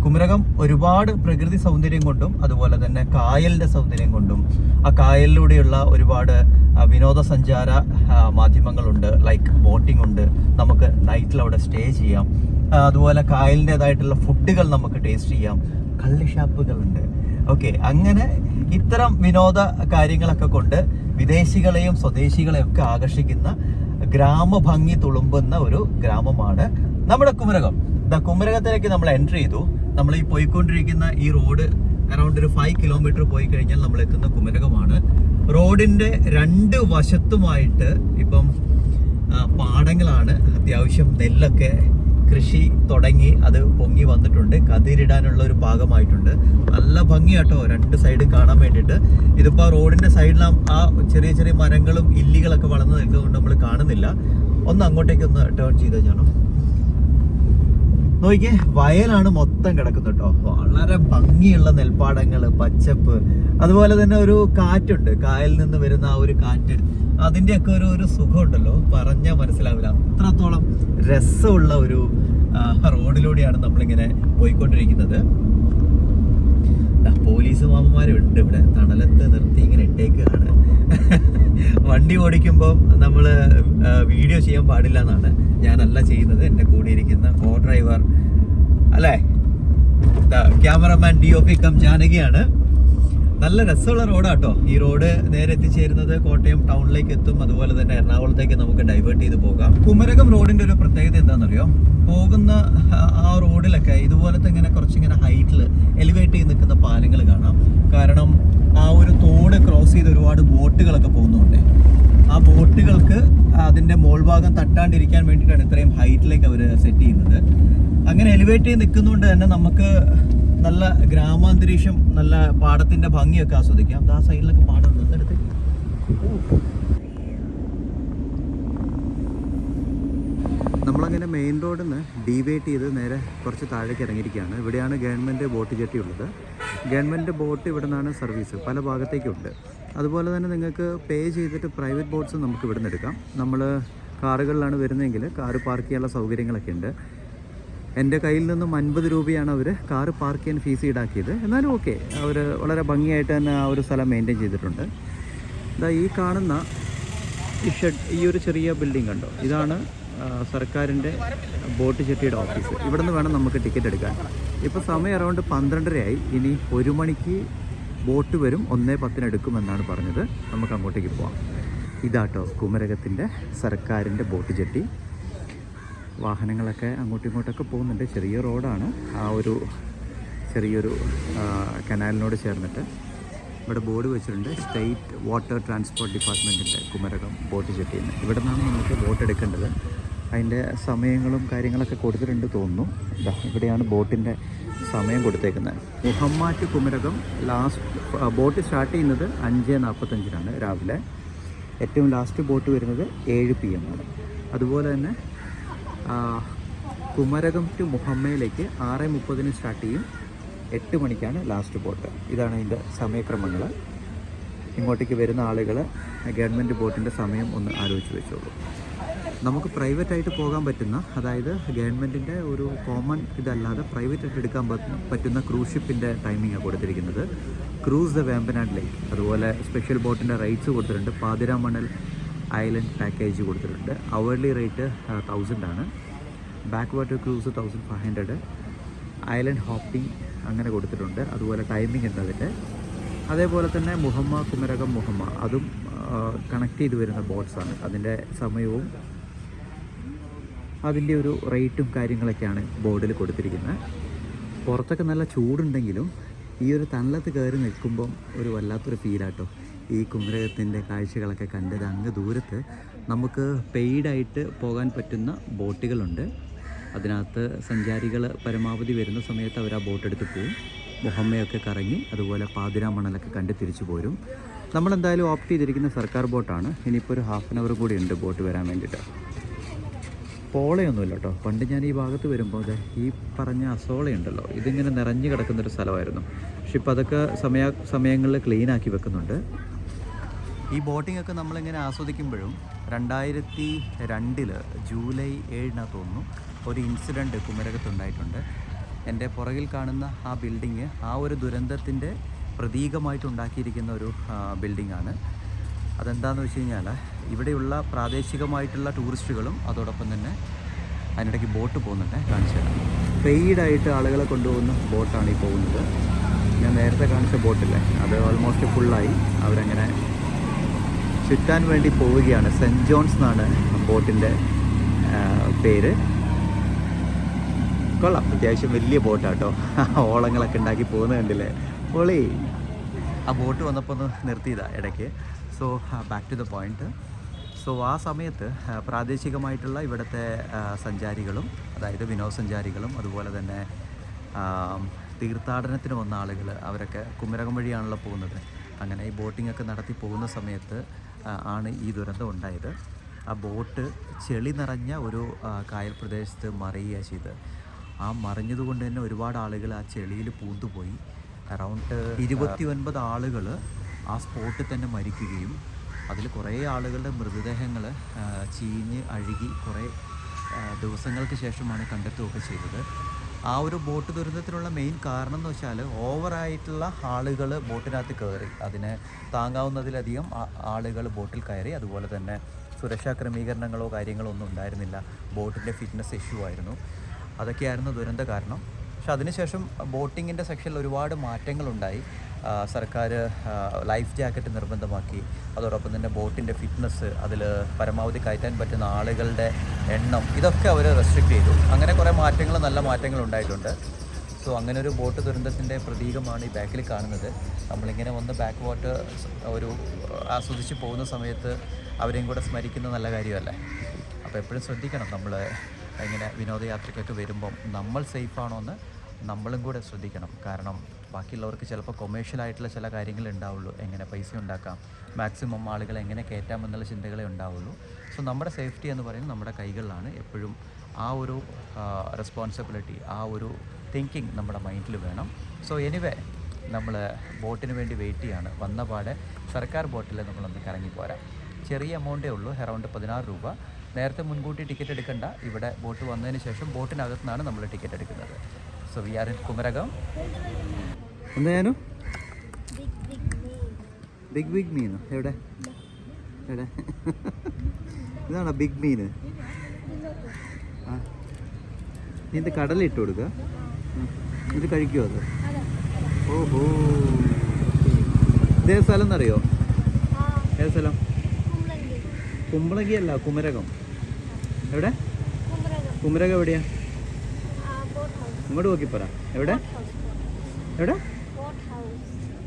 കുമരകം ഒരുപാട് പ്രകൃതി സൗന്ദര്യം കൊണ്ടും അതുപോലെ തന്നെ കായലിന്റെ സൗന്ദര്യം കൊണ്ടും ആ കായലിലൂടെയുള്ള ഒരുപാട് വിനോദസഞ്ചാര മാധ്യമങ്ങളുണ്ട്. ലൈക്ക് ബോട്ടിംഗ് ഉണ്ട്, നമുക്ക് നൈറ്റിൽ അവിടെ സ്റ്റേ ചെയ്യാം. അതുപോലെ കായലിൻ്റെതായിട്ടുള്ള ഫുഡുകൾ നമുക്ക് ടേസ്റ്റ് ചെയ്യാം. കള്ള് ഷാപ്പുകളുണ്ട്. ഓക്കെ, അങ്ങനെ ഇത്തരം വിനോദ കാര്യങ്ങളൊക്കെ കൊണ്ട് വിദേശികളെയും സ്വദേശികളെയും ഒക്കെ ആകർഷിക്കുന്ന ഗ്രാമഭംഗി തുളുമ്പുന്ന ഒരു ഗ്രാമമാണ് നമ്മുടെ കുമരകം. കുമരകത്തിലേക്ക് നമ്മൾ എൻട്രി ചെയ്തു. നമ്മൾ ഈ പോയിക്കൊണ്ടിരിക്കുന്ന ഈ റോഡ് അറൗണ്ട് ഒരു 5 കിലോമീറ്റർ പോയി കഴിഞ്ഞാൽ നമ്മൾ എത്തുന്ന കുമരകമാണ്. റോഡിന്റെ 2 വശത്തുമായിട്ട് ഇപ്പം പാടങ്ങളാണ്. അത്യാവശ്യം നെല്ലൊക്കെ കൃഷി തുടങ്ങി, അത് പൊങ്ങി വന്നിട്ടുണ്ട്. കതിരിടാനുള്ള ഒരു ഭാഗമായിട്ടുണ്ട്. നല്ല ഭംഗിയാട്ടോ 2 സൈഡ് കാണാൻ വേണ്ടിയിട്ട്. ഇതിപ്പോൾ റോഡിന്റെ സൈഡിലും ആ ചെറിയ ചെറിയ മരങ്ങളും ഇല്ലികളൊക്കെ വളർന്നു നിൽക്കുന്നതുകൊണ്ട് നമ്മൾ കാണുന്നില്ല. ഒന്ന് അങ്ങോട്ടേക്ക് ഒന്ന് ടേൺ ചെയ്തോ ഞാനോ. നോക്കിയേ, വയലാണ് മൊത്തം കിടക്കുന്നത് കേട്ടോ. വളരെ ഭംഗിയുള്ള നെൽപ്പാടങ്ങൾ, പച്ചപ്പ്, അതുപോലെ തന്നെ ഒരു കാറ്റുണ്ട്. കായലിൽ നിന്ന് വരുന്ന ആ ഒരു കാറ്റ്, അതിൻ്റെയൊക്കെ ഒരു സുഖമുണ്ടല്ലോ, പറഞ്ഞാൽ മനസ്സിലാവില്ല. അത്രത്തോളം രസമുള്ള ഒരു റോഡിലൂടെയാണ് നമ്മളിങ്ങനെ പോയിക്കൊണ്ടിരിക്കുന്നത്. പോലീസ് മാമന്മാരുണ്ട് ഇവിടെ, തണലത്ത് നിർത്തി ഇങ്ങനെ ഇട്ടേക്കാണ്. വണ്ടി ഓടിക്കുമ്പോൾ നമ്മൾ വീഡിയോ ചെയ്യാൻ പാടില്ല എന്നാണ്. ഞാനല്ല ചെയ്യുന്നത്, എൻ്റെ കൂടെ ഇരിക്കുന്ന കോ ഡ്രൈവർ അല്ലേ, ക്യാമറമാൻ DOP കം ജാനകിയാണ്. നല്ല രസമുള്ള റോഡാട്ടോ. ഈ റോഡ് നേരെ എത്തിച്ചേരുന്നത് കോട്ടയം ടൗണിലേക്ക് എത്തും. അതുപോലെ തന്നെ എറണാകുളത്തേക്ക് നമുക്ക് ഡൈവേർട്ട് ചെയ്ത് പോകാം. കുമരകം റോഡിന്റെ ഒരു പ്രത്യേകത എന്താണെന്നറിയോ? പോകുന്ന ആ റോഡിലൊക്കെ ഇതുപോലത്തെ ഇങ്ങനെ കുറച്ചിങ്ങനെ ഹൈറ്റിൽ എലിവേറ്റ് ചെയ്ത് നിൽക്കുന്ന പാലങ്ങൾ കാണാം. കാരണം ആ ഒരു തോട് ക്രോസ് ചെയ്ത് ഒരുപാട് ബോട്ടുകളൊക്കെ പോകുന്നുണ്ട്. ആ ബോട്ടുകൾക്ക് അതിൻ്റെ മോൾഭാഗം തട്ടാണ്ടിരിക്കാൻ വേണ്ടിയിട്ടാണ് ഇത്രയും ഹൈറ്റിലേക്ക് അവർ സെറ്റ് ചെയ്യുന്നത്. അങ്ങനെ എലിവേറ്റ് ചെയ്ത് നിൽക്കുന്നതുകൊണ്ട് തന്നെ നമുക്ക് നല്ല ഗ്രാമാന്തരീക്ഷം, നല്ല പാടത്തിന്റെ ഭംഗിയൊക്കെ ആസ്വദിക്കാം. ആ സൈഡിലൊക്കെ പാടം നിന്നെടുത്ത് നമ്മളങ്ങനെ മെയിൻ റോഡിൽ നിന്ന് ഡീവേറ്റ് ചെയ്ത് നേരെ കുറച്ച് താഴേക്ക് ഇറങ്ങിയിരിക്കുകയാണ്. ഇവിടെയാണ് ഗവൺമെൻറ് ബോട്ട് ജെട്ടി ഉള്ളത്. ഗവൺമെൻറ് ബോട്ട് ഇവിടെ നിന്നാണ് സർവീസ്, പല ഭാഗത്തേക്കുണ്ട്. അതുപോലെ തന്നെ നിങ്ങൾക്ക് പേ ചെയ്തിട്ട് പ്രൈവറ്റ് ബോട്ട്സ് നമുക്ക് ഇവിടെ നിന്ന് എടുക്കാം. നമ്മൾ കാറുകളിലാണ് വരുന്നതെങ്കിൽ കാറ് പാർക്ക് ചെയ്യാനുള്ള സൗകര്യങ്ങളൊക്കെ ഉണ്ട്. എൻ്റെ കയ്യിൽ നിന്നും 50 രൂപയാണ് അവർ കാറ് പാർക്ക് ചെയ്യാൻ ഫീസ് ഈടാക്കിയത്. എന്നാലും ഓക്കെ, അവർ വളരെ ഭംഗിയായിട്ട് തന്നെ ആ ഒരു സ്ഥലം മെയിൻറ്റെയിൻ ചെയ്തിട്ടുണ്ട്. ഈ കാണുന്ന ഈ ഷെഡ്, ഈ ഒരു ചെറിയ ബിൽഡിംഗ് കണ്ടോ, ഇതാണ് സർക്കാരിൻ്റെ ബോട്ട് ചെട്ടിയുടെ ഓഫീസ്. ഇവിടെ നിന്ന് വേണം നമുക്ക് ടിക്കറ്റ് എടുക്കാൻ. ഇപ്പോൾ സമയം അറൗണ്ട് 12:30 ഇനി 1 മണിക്ക് ബോട്ട് വരും, 1:10 എടുക്കുമെന്നാണ് പറഞ്ഞത്. നമുക്ക് അങ്ങോട്ടേക്ക് പോവാം. ഇതാട്ടോ കുമരകത്തിൻ്റെ സർക്കാരിൻ്റെ ബോട്ട് ജെട്ടി. വാഹനങ്ങളൊക്കെ അങ്ങോട്ടും ഇങ്ങോട്ടൊക്കെ പോകുന്നുണ്ട്. ചെറിയ റോഡാണ്, ആ ഒരു ചെറിയൊരു കനാലിനോട് ചേർന്നിട്ട്. ഇവിടെ ബോർഡ് വെച്ചിട്ടുണ്ട്, സ്റ്റേറ്റ് വാട്ടർ ട്രാൻസ്പോർട്ട് ഡിപ്പാർട്ട്മെൻറ്റിൻ്റെ കുമരകം ബോട്ട് ജെട്ടിന്ന്. ഇവിടെ നിന്നാണ് നമുക്ക് ബോട്ട് എടുക്കേണ്ടത്. അതിൻ്റെ സമയങ്ങളും കാര്യങ്ങളൊക്കെ കൊടുത്തിട്ടുണ്ട് തോന്നുന്നു. ഇവിടെയാണ് ബോട്ടിൻ്റെ സമയം കൊടുത്തേക്കുന്നത്. Muhamma to Kumarakom boat start ചെയ്യുന്നത് 5:45 രാവിലെ. ഏറ്റവും ലാസ്റ്റ് ബോട്ട് വരുന്നത് 7 PM ആണ്. അതുപോലെ തന്നെ കുമരകം ടു മുഹമ്മയിലേക്ക് 6:30 സ്റ്റാർട്ട് ചെയ്യും. 8 മണിക്കാണ് ലാസ്റ്റ് ബോട്ട്. ഇതാണ് അതിൻ്റെ സമയക്രമങ്ങൾ. ഇങ്ങോട്ടേക്ക് വരുന്ന ആളുകൾ ഗവൺമെൻറ് ബോട്ടിൻ്റെ സമയം ഒന്ന് ആലോചിച്ച് വെച്ചോളൂ. നമുക്ക് പ്രൈവറ്റായിട്ട് പോകാൻ പറ്റുന്ന, അതായത് ഗവൺമെൻറ്റിൻ്റെ ഒരു കോമൺ ഇതല്ലാതെ പ്രൈവറ്റായിട്ട് എടുക്കാൻ പറ്റുന്ന ക്രൂസ് ഷിപ്പിൻ്റെ ടൈമിങ്ങാണ് കൊടുത്തിരിക്കുന്നത്. ക്രൂസ് ദ വേമ്പനാട് ലേക്ക്, അതുപോലെ സ്പെഷ്യൽ ബോട്ടിൻ്റെ റേറ്റ്സ് കൊടുത്തിട്ടുണ്ട്. പാതിരാമണൽ ഐലൻഡ് പാക്കേജ് കൊടുത്തിട്ടുണ്ട്. അവർലി റേറ്റ് 1000 ആണ്. Backwater cruise 1500. Island hopping അങ്ങനെ കൊടുത്തിട്ടുണ്ട്. അതുപോലെ ടൈമിംഗ് ഉണ്ട് അതിൻ്റെ. അതേപോലെ തന്നെ മുഹമ്മ കുമരകം മുഹമ്മ, അതും കണക്ട് ചെയ്ത് വരുന്ന ബോട്ട്സാണ്. അതിൻ്റെ സമയവും അതിൻ്റെ ഒരു റേറ്റും കാര്യങ്ങളൊക്കെയാണ് ബോർഡിൽ കൊടുത്തിരിക്കുന്നത്. പുറത്തൊക്കെ നല്ല ചൂടുണ്ടെങ്കിലും ഈ ഒരു തണലത്ത് കയറി നിൽക്കുമ്പം ഒരു വല്ലാത്തൊരു ഫീലാട്ടോ. ഈ കുമരകത്തിൻ്റെ കാഴ്ചകളൊക്കെ കണ്ടത് അങ്ങ് ദൂരത്ത് നമുക്ക് പെയ്ഡായിട്ട് പോകാൻ പറ്റുന്ന ബോട്ടുകളുണ്ട്. അതിനകത്ത് സഞ്ചാരികൾ പരമാവധി വരുന്ന സമയത്ത് അവർ ആ ബോട്ട് എടുത്ത് പോവും. മുഹമ്മയൊക്കെ കറങ്ങി അതുപോലെ പാതിരാമണലൊക്കെ കണ്ട് തിരിച്ചു പോരും. നമ്മളെന്തായാലും ഓപ്റ്റ് ചെയ്തിരിക്കുന്ന സർക്കാർ ബോട്ടാണ്. ഇനിയിപ്പോൾ ഒരു 1/2 hour കൂടി ഉണ്ട് ബോട്ട് വരാൻ വേണ്ടിയിട്ട്. പോളയൊന്നുമില്ല കേട്ടോ. പണ്ട് ഞാൻ ഈ ഭാഗത്ത് വരുമ്പോൾ ഈ പറഞ്ഞ അസോളയുണ്ടല്ലോ, ഇതിങ്ങനെ നിറഞ്ഞു കിടക്കുന്നൊരു സ്ഥലമായിരുന്നു. പക്ഷെ ഇപ്പോൾ അതൊക്കെ സമയങ്ങളിൽ ക്ലീനാക്കി വെക്കുന്നുണ്ട്. ഈ ബോട്ടിംഗ് ഒക്കെ നമ്മളിങ്ങനെ ആസ്വദിക്കുമ്പോഴും 2002 ജൂലൈ 7 തോന്നുന്നു ഒരു ഇൻസിഡൻറ്റ് കുമരകത്തുണ്ടായിട്ടുണ്ട്. എൻ്റെ പുറകിൽ കാണുന്ന ആ ബിൽഡിങ് ആ ഒരു ദുരന്തത്തിൻ്റെ പ്രതീകമായിട്ടുണ്ടാക്കിയിരിക്കുന്ന ഒരു ബിൽഡിങ്ങാണ്. അതെന്താണെന്ന് വെച്ച് കഴിഞ്ഞാൽ ഇവിടെയുള്ള പ്രാദേശികമായിട്ടുള്ള ടൂറിസ്റ്റുകളും അതോടൊപ്പം തന്നെ അതിനിടയ്ക്ക് ബോട്ട് പോകുന്നുണ്ട്, കാണിച്ചു തരാം. പെയ്ഡായിട്ട് ആളുകളെ കൊണ്ടുപോകുന്ന ബോട്ടാണ് ഈ പോകുന്നത്. ഞാൻ നേരത്തെ കാണിച്ച ബോട്ടില്ലേ, അത് ഓൾമോസ്റ്റ് ഫുള്ളായി. അവരങ്ങനെ ചുറ്റാൻ വേണ്ടി പോവുകയാണ്. സെൻറ്റ് ജോൺസ് എന്നാണ് ബോട്ടിൻ്റെ പേര്. കൊള്ളാം, അത്യാവശ്യം വലിയ ബോട്ടാട്ടോ. ഓളങ്ങളൊക്കെ ഉണ്ടാക്കി പോകുന്നത് കണ്ടില്ലേ, പൊളി. ആ ബോട്ട് വന്നപ്പോൾ ഒന്ന് നിർത്തിയതാണ് ഇടയ്ക്ക്. So back to the point. So ആ സമയത്ത് പ്രാദേശികമായിട്ടുള്ള ഇവിടുത്തെ സഞ്ചാരികളും, അതായത് വിനോദസഞ്ചാരികളും അതുപോലെ തന്നെ തീർത്ഥാടനത്തിന് വന്ന ആളുകൾ, അവരൊക്കെ കുമരകം വഴിയാണല്ലോ പോകുന്നത്. അങ്ങനെ ഈ ബോട്ടിങ്ങൊക്കെ നടത്തി പോകുന്ന സമയത്ത് ആണ് ഈ ദുരന്തം ഉണ്ടായത്. ആ ബോട്ട് ചെളി നിറഞ്ഞ ഒരു കായൽ പ്രദേശത്ത് മറിയുക ചെയ്ത്. ആ മറിഞ്ഞതുകൊണ്ട് തന്നെ ഒരുപാട് ആളുകൾ ആ ചെളിയിൽ പൂണ്ടുപോയി. അറൗണ്ട് 29 ആളുകൾ ആ സ്പോട്ടിൽ തന്നെ മരിക്കുകയും അതിൽ കുറേ ആളുകളുടെ മൃതദേഹങ്ങൾ ചീഞ്ഞ് അഴുകി കുറേ ദിവസങ്ങൾക്ക് ശേഷമാണ് കണ്ടെത്തുകയൊക്കെ ചെയ്തത്. ആ ഒരു ബോട്ട് ദുരന്തത്തിനുള്ള മെയിൻ കാരണം എന്ന് വെച്ചാൽ ഓവറായിട്ടുള്ള ആളുകൾ ബോട്ടിനകത്ത് കയറി. അതിന് താങ്ങാവുന്നതിലധികം ആളുകൾ ബോട്ടിൽ കയറി. അതുപോലെ തന്നെ സുരക്ഷാ ക്രമീകരണങ്ങളോ കാര്യങ്ങളോ ഒന്നും ഉണ്ടായിരുന്നില്ല. ബോട്ടിൻ്റെ ഫിറ്റ്നസ് ഇഷ്യൂ ആയിരുന്നു. അതൊക്കെയായിരുന്നു ദുരന്ത കാരണം. പക്ഷെ അതിനുശേഷം ബോട്ടിങ്ങിൻ്റെ സെക്ഷനിൽ ഒരുപാട് മാറ്റങ്ങളുണ്ടായി. സർക്കാർ ലൈഫ് ജാക്കറ്റ് നിർബന്ധമാക്കി. അതോടൊപ്പം തന്നെ ബോട്ടിൻ്റെ ഫിറ്റ്നസ്, അതിൽ പരമാവധി കയറ്റാൻ പറ്റുന്ന ആളുകളുടെ എണ്ണം, ഇതൊക്കെ അവർ റെസ്ട്രിക്റ്റ് ചെയ്തു. അങ്ങനെ കുറേ മാറ്റങ്ങൾ, നല്ല മാറ്റങ്ങൾ ഉണ്ടായിട്ടുണ്ട്. സോ അങ്ങനെ ഒരു ബോട്ട് ദുരന്തത്തിൻ്റെ പ്രതീകമാണ് ഈ ബാക്കിൽ കാണുന്നത്. നമ്മളിങ്ങനെ വന്ന് ബാക്ക് വാട്ടർ ഒരു ആസ്വദിച്ച് പോകുന്ന സമയത്ത് അവരെയും കൂടെ സ്മരിക്കുന്ന നല്ല കാര്യമല്ലേ. അപ്പോൾ എപ്പോഴും ശ്രദ്ധിക്കണം, നമ്മൾ ഇങ്ങനെ വിനോദയാത്രയ്ക്കൊക്കെ വരുമ്പം നമ്മൾ സേഫാണോ എന്ന് നമ്മളും കൂടെ ശ്രദ്ധിക്കണം. കാരണം ബാക്കിയുള്ളവർക്ക് ചിലപ്പോൾ കൊമേഴ്ഷ്യലായിട്ടുള്ള ചില കാര്യങ്ങളേ ഉണ്ടാവുള്ളൂ. എങ്ങനെ പൈസ ഉണ്ടാക്കാം, മാക്സിമം ആളുകളെ എങ്ങനെ കയറ്റാമെന്നുള്ള ചിന്തകളേ ഉണ്ടാവുള്ളൂ. സോ നമ്മുടെ സേഫ്റ്റി എന്ന് പറയുന്നത് നമ്മുടെ കൈകളിലാണ്. എപ്പോഴും ആ ഒരു റെസ്പോൺസിബിലിറ്റി, ആ ഒരു തിങ്കിങ് നമ്മുടെ മൈൻഡിൽ വേണം. സോ എനിവേ, നമ്മൾ ബോട്ടിന് വേണ്ടി വെയിറ്റ് ചെയ്യാണ്. വന്ന പാടെ സർക്കാർ ബോട്ടിൽ നമ്മളൊന്ന് കറങ്ങിപ്പോരാം. ചെറിയ എമൗണ്ടേ ഉള്ളൂ, അറൗണ്ട് 16 രൂപ. നേരത്തെ മുൻകൂട്ടി ടിക്കറ്റ് എടുക്കണ്ട. ഇവിടെ ബോട്ട് വന്നതിന് ശേഷം ബോട്ടിനകത്തു നിന്നാണ് നമ്മൾ ടിക്കറ്റ് എടുക്കുന്നത്. So we are in Kumarakom. എന്തായാലും ബിഗ് മീൻ എവിടെ എവിടെ ഇതാണോ ബിഗ് മീൻ? ആ, ഇത് കടലിട്ട് കൊടുക്കുക, ഇത് കഴിക്കുമോ അത്? ഓഹോ, ഇതേ സ്ഥലം എന്നറിയോ? ഏത് സ്ഥലം? കുമ്പളങ്ങി അല്ല, കുമരകം. എവിടെ? കുമരകം എവിടെയാ? ഇങ്ങോട്ട് നോക്കിപ്പോരാ. എവിടെ എവിടെ?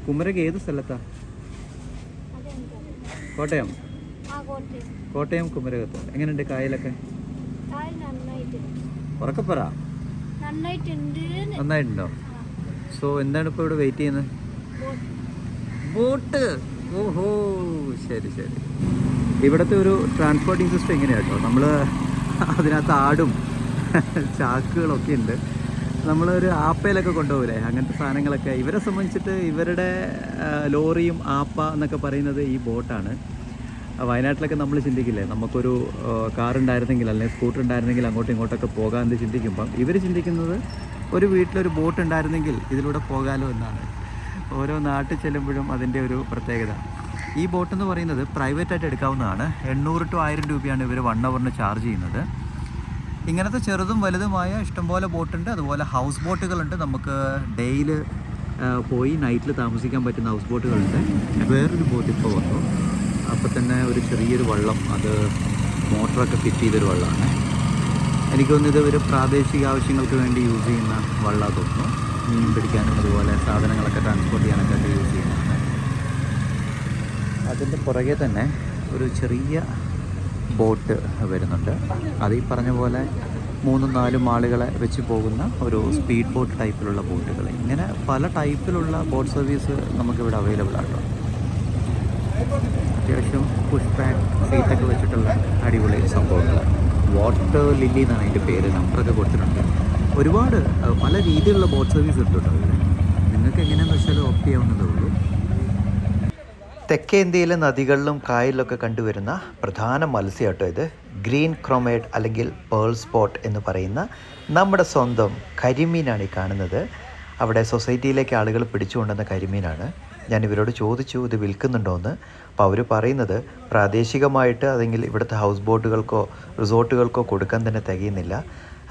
കുമരകം ഏത് സ്ഥലത്താ? കോട്ടയം. കോട്ടയം കുമരകത്ത്. എങ്ങനെയുണ്ട് കായലൊക്കെ? ഉറക്കപ്പറ. നന്നായിട്ടുണ്ടോ? സോ എന്താണ് ഇപ്പോൾ ഇവിടെ വെയിറ്റ് ചെയ്യുന്നത്? ബോട്ട്. ഓഹോ, ശരി ശരി. ഇവിടുത്തെ ഒരു ട്രാൻസ്പോർട്ടിങ് സിസ്റ്റം ഇങ്ങനെയാണ് കേട്ടോ. നമ്മൾ അതിനകത്ത് ആടും ചാക്കുകളൊക്കെ ഉണ്ട്. നമ്മളൊരു ആപ്പയിലൊക്കെ കൊണ്ടുപോകില്ലേ, അങ്ങനത്തെ സാധനങ്ങളൊക്കെ. ഇവരെ സംബന്ധിച്ചിട്ട് ഇവരുടെ ലോറിയും ആപ്പ എന്നൊക്കെ പറയുന്നത് ഈ ബോട്ടാണ്. വയനാട്ടിലൊക്കെ നമ്മൾ ചിന്തിക്കില്ലേ, നമുക്കൊരു കാർ ഉണ്ടായിരുന്നെങ്കിൽ അല്ലെങ്കിൽ സ്കൂട്ടർ ഉണ്ടായിരുന്നെങ്കിൽ അങ്ങോട്ടും ഇങ്ങോട്ടൊക്കെ പോകാമെന്ന് ചിന്തിക്കുമ്പം ഇവർ ചിന്തിക്കുന്നത് ഒരു വീട്ടിലൊരു ബോട്ട് ഉണ്ടായിരുന്നെങ്കിൽ ഇതിലൂടെ പോകാമല്ലോ എന്നാണ്. ഓരോ നാട്ടിൽ ചെല്ലുമ്പോഴും അതിൻ്റെ ഒരു പ്രത്യേകത. ഈ ബോട്ടെന്ന് പറയുന്നത് പ്രൈവറ്റായിട്ട് എടുക്കാവുന്നതാണ്. 800 to 1000 രൂപയാണ് ഇവർ 1 ഹവറിന് ചാർജ് ചെയ്യുന്നത്. ഇങ്ങനത്തെ ചെറുതും വലുതുമായ ഇഷ്ടംപോലെ ബോട്ടുണ്ട്. അതുപോലെ ഹൗസ് ബോട്ടുകളുണ്ട്. നമുക്ക് ഡേയിൽ പോയി നൈറ്റിൽ താമസിക്കാൻ പറ്റുന്ന ഹൗസ് ബോട്ടുകളുണ്ട്. വേറൊരു ബോട്ട് ഇപ്പോൾ വന്നു. അപ്പോൾ തന്നെ ഒരു ചെറിയൊരു വള്ളം, അത് മോട്ടറൊക്കെ ഫിറ്റ് ചെയ്തൊരു വള്ളമാണ്. എനിക്ക് തോന്നുന്നത് ഇവർ പ്രാദേശിക ആവശ്യങ്ങൾക്ക് വേണ്ടി യൂസ് ചെയ്യുന്ന വള്ളം തോന്നുന്നു. മീൻ പിടിക്കാനും അതുപോലെ സാധനങ്ങളൊക്കെ ട്രാൻസ്പോർട്ട് ചെയ്യാനൊക്കെ യൂസ് ചെയ്യുന്നതാണ്. അതിൻ്റെ പുറകെ തന്നെ ഒരു ചെറിയ ബോട്ട് വരുന്നുണ്ട്. അത് ഈ പറഞ്ഞ പോലെ 3-4 ആളുകളെ വെച്ച് പോകുന്ന ഒരു സ്പീഡ് ബോട്ട് ടൈപ്പിലുള്ള ബോട്ടുകൾ. ഇങ്ങനെ പല ടൈപ്പിലുള്ള ബോട്ട് സർവീസ് നമുക്കിവിടെ അവൈലബിൾ ആണ്. അത്യാവശ്യം പുഷ് ബാക്ക് സീറ്റൊക്കെ വെച്ചിട്ടുള്ള അടിപൊളി സംഭവങ്ങൾ. വാട്ടർ ലില്ലി എന്നാണ് അതിൻ്റെ പേര്. നമ്പറൊക്കെ കൊടുത്തിട്ടുണ്ട്. ഒരുപാട് പല രീതിയിലുള്ള ബോട്ട് സർവീസ് ഉണ്ട് കേട്ടോ. നിങ്ങൾക്ക് എങ്ങനെയാണെന്ന് വെച്ചാൽ ഓപ്റ്റ് ചെയ്യാവുന്നതേ ഉള്ളൂ. തെക്കേ ഇന്ത്യയിലെ നദികളിലും കായലിലൊക്കെ കണ്ടുവരുന്ന പ്രധാന മത്സ്യം കേട്ടോ ഇത്. ഗ്രീൻ ക്രോമേഡ് അല്ലെങ്കിൽ പേൾ സ്പോട്ട് എന്ന് പറയുന്ന നമ്മുടെ സ്വന്തം കരിമീനാണ് ഈ കാണുന്നത്. അവിടെ സൊസൈറ്റിയിലേക്ക് ആളുകൾ പിടിച്ചുകൊണ്ടുവന്ന കരിമീനാണ്. ഞാൻ ഇവരോട് ചോദിച്ചു ഇത് വിൽക്കുന്നുണ്ടോ എന്ന്. അപ്പോൾ അവർ പറയുന്നത് പ്രാദേശികമായിട്ട് അല്ലെങ്കിൽ ഇവിടുത്തെ ഹൗസ് ബോട്ടുകൾക്കോ റിസോർട്ടുകൾക്കോ കൊടുക്കാൻ തന്നെ തികയുന്നില്ല,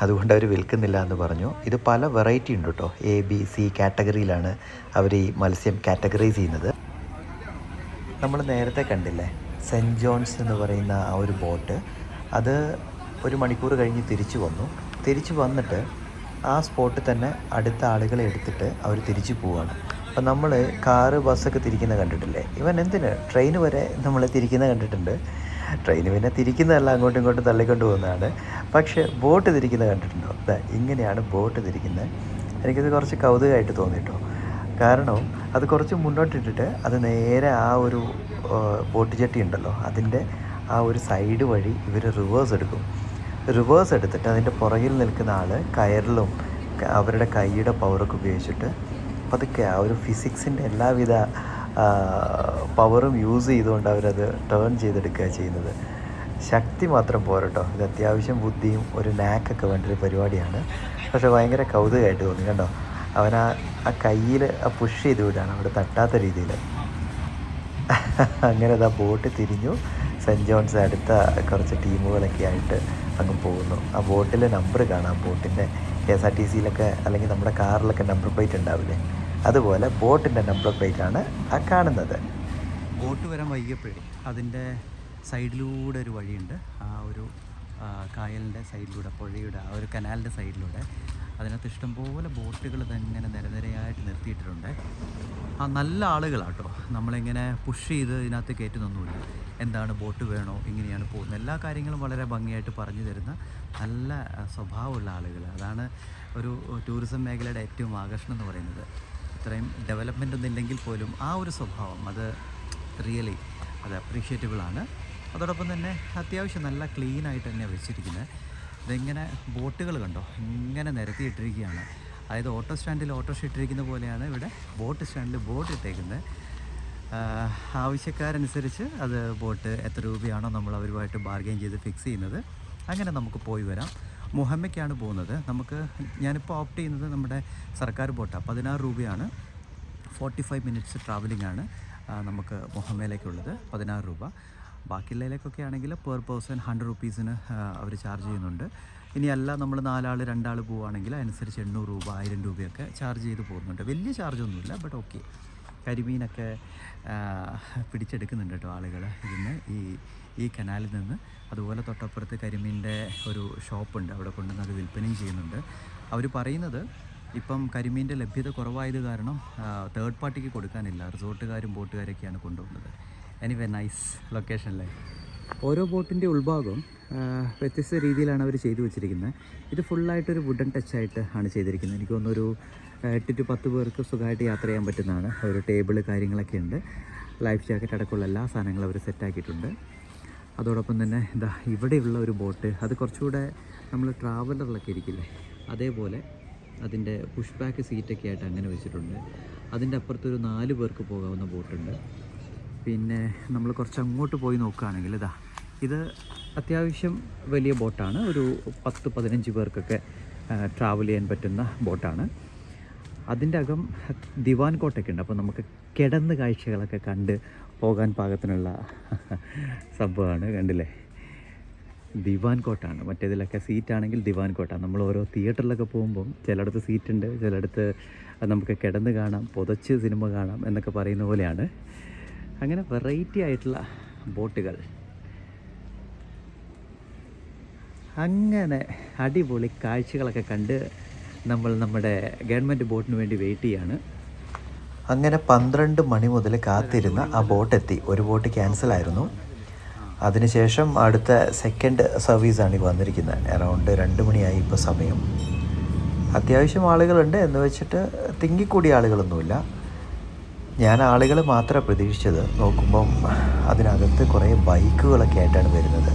അതുകൊണ്ട് അവർ വിൽക്കുന്നില്ല എന്ന് പറഞ്ഞു. ഇത് പല വെറൈറ്റി ഉണ്ട് കേട്ടോ. ABC കാറ്റഗറിയിലാണ് അവർ ഈ മത്സ്യം കാറ്റഗറൈസ് ചെയ്യുന്നത്. നമ്മൾ നേരത്തെ കണ്ടില്ലേ സെൻറ്റ് ജോൺസ് എന്ന് പറയുന്ന ആ ഒരു ബോട്ട്, അത് 1 മണിക്കൂർ കഴിഞ്ഞ് തിരിച്ചു വന്നിട്ട് ആ സ്പോട്ടിൽ തന്നെ അടുത്ത ആളുകളെ എടുത്തിട്ട് അവർ തിരിച്ചു പോവുകയാണ്. അപ്പം നമ്മൾ കാറ് ബസ്സൊക്കെ തിരിക്കുന്നത് കണ്ടിട്ടില്ലേ, ഇവൻ എന്തിന് ട്രെയിൻ വരെ നമ്മളെ തിരിക്കുന്നത് കണ്ടിട്ടുണ്ട്. ട്രെയിൻ പിന്നെ തിരിക്കുന്നതല്ല, അങ്ങോട്ടും ഇങ്ങോട്ടും തള്ളിക്കൊണ്ട് പോകുന്നതാണ്. പക്ഷേ ബോട്ട് തിരിക്കുന്നത് കണ്ടിട്ടുണ്ടോ? ഇങ്ങനെയാണ് ബോട്ട് തിരിക്കുന്നത്. എനിക്കത് കുറച്ച് കൗതുകമായിട്ട് തോന്നിട്ടോ. കാരണം അത് കുറച്ച് മുന്നോട്ടിട്ടിട്ട് അത് നേരെ ആ ഒരു ബോട്ട് ജെട്ടി ഉണ്ടല്ലോ അതിൻ്റെ ആ ഒരു സൈഡ് വഴി ഇവർ റിവേഴ്സ് എടുത്തിട്ട് അതിൻ്റെ പുറകിൽ നിൽക്കുന്ന ആൾ കയറിലും അവരുടെ കൈയുടെ പവറൊക്കെ ഉപയോഗിച്ചിട്ട് പതുക്കെ ആ ഒരു ഫിസിക്സിൻ്റെ എല്ലാവിധ പവറും യൂസ് ചെയ്തുകൊണ്ട് അവരത് ടേൺ ചെയ്തെടുക്കുക ചെയ്യുന്നത്. ശക്തി മാത്രം പോരട്ടോ, ഇത് അത്യാവശ്യം ബുദ്ധിയും ഒരു നാക്കൊക്കെ വേണ്ടൊരു പരിപാടിയാണ്. പക്ഷേ ഭയങ്കര കൗതുകമായിട്ട് തോന്നി കണ്ടോ. അവൻ ആ കയ്യിൽ പുഷ് ചെയ്ത് വിടുകയാണ് അവിടെ തട്ടാത്ത രീതിയിൽ. അങ്ങനെ ആ ബോട്ട് തിരിഞ്ഞു. സെൻറ്റ് ജോൺസ് അടുത്ത കുറച്ച് ടീമുകളൊക്കെ ആയിട്ട് അങ്ങ് പോകുന്നു. ആ ബോട്ടിലെ നമ്പർ കാണാം. ബോട്ടിൻ്റെ KSRTCയിലൊക്കെ അല്ലെങ്കിൽ നമ്മുടെ കാറിലൊക്കെ നമ്പർ പ്ലേറ്റ് ഉണ്ടാവില്ലേ, അതുപോലെ ബോട്ടിൻ്റെ നമ്പർ പ്ലേറ്റാണ് ആ കാണുന്നത്. ബോട്ട് വരാൻ വൈകിയപ്പോഴേ അതിൻ്റെ സൈഡിലൂടെ ഒരു വഴിയുണ്ട്. ആ ഒരു കായലിൻ്റെ സൈഡിലൂടെ, പുഴയുടെ ആ ഒരു കനാലിൻ്റെ സൈഡിലൂടെ അതിനകത്ത് ഇഷ്ടംപോലെ ബോട്ടുകൾ തന്നെ നിരനിരയായിട്ട് നിർത്തിയിട്ടുണ്ട്. നല്ല ആളുകളാട്ടോ, നമ്മളിങ്ങനെ പുഷ് ചെയ്ത് ഇതിനകത്ത് കയറ്റുന്നൊന്നുമില്ല. എന്താണ് ബോട്ട് വേണോ, ഇങ്ങനെയാണ് പോകുന്നത്, എല്ലാ കാര്യങ്ങളും വളരെ ഭംഗിയായിട്ട് പറഞ്ഞു തരുന്ന നല്ല സ്വഭാവമുള്ള ആളുകൾ. അതാണ് ഒരു ടൂറിസം മേഖലയുടെ ഏറ്റവും ആകർഷണം എന്ന് പറയുന്നത്. ഇത്രയും ഡെവലപ്മെൻ്റ് ഒന്നും ഇല്ലെങ്കിൽ പോലും ആ ഒരു സ്വഭാവം അത് റിയലി അത് അപ്രീഷിയേറ്റബിളാണ്. അതോടൊപ്പം തന്നെ അത്യാവശ്യം നല്ല ക്ലീനായിട്ട് തന്നെയാണ് വെച്ചിരിക്കുന്നത്. ഇതിങ്ങനെ ബോട്ടുകൾ കണ്ടോ ഇങ്ങനെ നിരത്തിയിട്ടിരിക്കുകയാണ്. അതായത് ഓട്ടോ സ്റ്റാൻഡിൽ ഓട്ടോറിക്ഷ ഇട്ടിരിക്കുന്ന പോലെയാണ് ഇവിടെ ബോട്ട് സ്റ്റാൻഡിൽ ബോട്ട് ഇട്ടേക്കുന്നത്. ആവശ്യക്കാരനുസരിച്ച് അത് ബോട്ട് എത്ര രൂപയാണോ നമ്മൾ അവരുമായിട്ട് ബാർഗെയിൻ ചെയ്ത് ഫിക്സ് ചെയ്യുന്നത്, അങ്ങനെ നമുക്ക് പോയി വരാം. മുഹമ്മയ്ക്കാണ് പോകുന്നത്. ഞാനിപ്പോൾ ഓപ്റ്റ് ചെയ്യുന്നത് നമ്മുടെ സർക്കാർ ബോട്ടാണ്. 16 രൂപയാണ്. 45 മിനിറ്റ്സ് ട്രാവലിംഗ് ആണ് നമുക്ക് മുഹമ്മയിലേക്കുള്ളത്. 16 രൂപ. ബാക്കിയുള്ളതിലേക്കൊക്കെ ആണെങ്കിൽ പെർ പേഴ്സൺ 100 റുപ്പീസിന് അവർ ചാർജ് ചെയ്യുന്നുണ്ട്. ഇനിയല്ല നമ്മൾ 4 ആൾ 2 ആൾ പോവുകയാണെങ്കിൽ അനുസരിച്ച് 800 രൂപ 1000 രൂപയൊക്കെ ചാർജ് ചെയ്ത് പോകുന്നുണ്ട്. വലിയ ചാർജൊന്നുമില്ല, ബട്ട് ഓക്കെ. കരിമീനൊക്കെ പിടിച്ചെടുക്കുന്നുണ്ട് കേട്ടോ ആളുകൾ ഇതിന് ഈ കനാലിൽ നിന്ന്. അതുപോലെ തൊട്ടപ്പുറത്ത് കരിമീൻ്റെ ഒരു ഷോപ്പുണ്ട്, അവിടെ കൊണ്ടുവന്ന് അത് വിൽപ്പനയും ചെയ്യുന്നുണ്ട്. അവർ പറയുന്നത് ഇപ്പം കരിമീൻ്റെ ലഭ്യത കുറവായത് കാരണം തേർഡ് പാർട്ടിക്ക് കൊടുക്കാനില്ല, റിസോർട്ടുകാരും ബോട്ടുകാരൊക്കെയാണ് കൊണ്ടുപോകുന്നത്. എനിവേ നൈസ് ലൊക്കേഷൻ അല്ലേ. ഓരോ ബോട്ടിൻ്റെ ഉൾഭാഗം വ്യത്യസ്ത രീതിയിലാണ് അവർ ചെയ്തു വെച്ചിരിക്കുന്നത്. ഇത് ഫുള്ളായിട്ടൊരു വുഡൻ ടച്ചായിട്ട് ആണ് ചെയ്തിരിക്കുന്നത്. എനിക്ക് തോന്നുന്നൊരു 8 to 10 പേർക്ക് സുഖമായിട്ട് യാത്ര ചെയ്യാൻ പറ്റുന്നതാണ്. ഒരു ടേബിള് കാര്യങ്ങളൊക്കെ ഉണ്ട്. ലൈഫ് ജാക്കറ്റ് അടക്കമുള്ള എല്ലാ സാധനങ്ങളും അവർ സെറ്റാക്കിയിട്ടുണ്ട്. അതോടൊപ്പം തന്നെ ഇവിടെയുള്ള ഒരു ബോട്ട്, അത് കുറച്ചുകൂടെ നമ്മൾ ട്രാവലറിലൊക്കെ ഇരിക്കില്ലേ അതേപോലെ അതിൻ്റെ പുഷ് ബാക്ക് സീറ്റൊക്കെ ആയിട്ട് അങ്ങനെ വെച്ചിട്ടുണ്ട്. അതിൻ്റെ അപ്പുറത്തൊരു 4 പേർക്ക് പോകാവുന്ന ബോട്ടുണ്ട്. പിന്നെ നമ്മൾ കുറച്ച് അങ്ങോട്ട് പോയി നോക്കുകയാണെങ്കിൽ ഇത് അത്യാവശ്യം വലിയ ബോട്ടാണ്. ഒരു 10-15 പേർക്കൊക്കെ ട്രാവൽ ചെയ്യാൻ പറ്റുന്ന ബോട്ടാണ്. അതിൻ്റെ അകം ദിവാൻ കോട്ടൊക്കെ ഉണ്ട്. അപ്പോൾ നമുക്ക് കിടന്ന് കാഴ്ചകളൊക്കെ കണ്ട് പോകാൻ പാകത്തിനുള്ള സംഭവമാണ്. കണ്ടില്ലേ, ദിവാൻ കോട്ടാണ്. മറ്റേതിലൊക്കെ സീറ്റാണെങ്കിൽ ദിവാൻ കോട്ടാണ്. നമ്മൾ ഓരോ തിയേറ്ററിലൊക്കെ പോകുമ്പം ചിലയിടത്ത് സീറ്റുണ്ട്, ചിലയിടത്ത് നമുക്ക് കിടന്ന് കാണാം, പുതച്ച് സിനിമ കാണാം എന്നൊക്കെ പറയുന്ന പോലെയാണ്. അങ്ങനെ വെറൈറ്റി ആയിട്ടുള്ള ബോട്ടുകൾ. അങ്ങനെ അടിപൊളി കാഴ്ചകളൊക്കെ കണ്ട് നമ്മൾ നമ്മുടെ ഗവൺമെൻറ് ബോട്ടിന് വേണ്ടി വെയിറ്റ് ചെയ്യാണ്. അങ്ങനെ 12 മണി മുതൽ കാത്തിരുന്ന ആ ബോട്ടെത്തി. ഒരു ബോട്ട് ക്യാൻസലായിരുന്നു. അതിനുശേഷം അടുത്ത സെക്കൻഡ് സർവീസാണ് ഈ വന്നിരിക്കുന്നത്. അറൗണ്ട് 2 മണിയായി ഇപ്പോൾ സമയം. അത്യാവശ്യം ആളുകളുണ്ട് എന്ന് വെച്ചിട്ട് തിങ്ങിക്കൂടിയ ആളുകളൊന്നുമില്ല. ഞാൻ ആളുകൾ മാത്രമേ പ്രതീക്ഷിച്ചത്. നോക്കുമ്പം അതിനകത്ത് കുറേ ബൈക്കുകളൊക്കെ ആയിട്ടാണ് വരുന്നത്.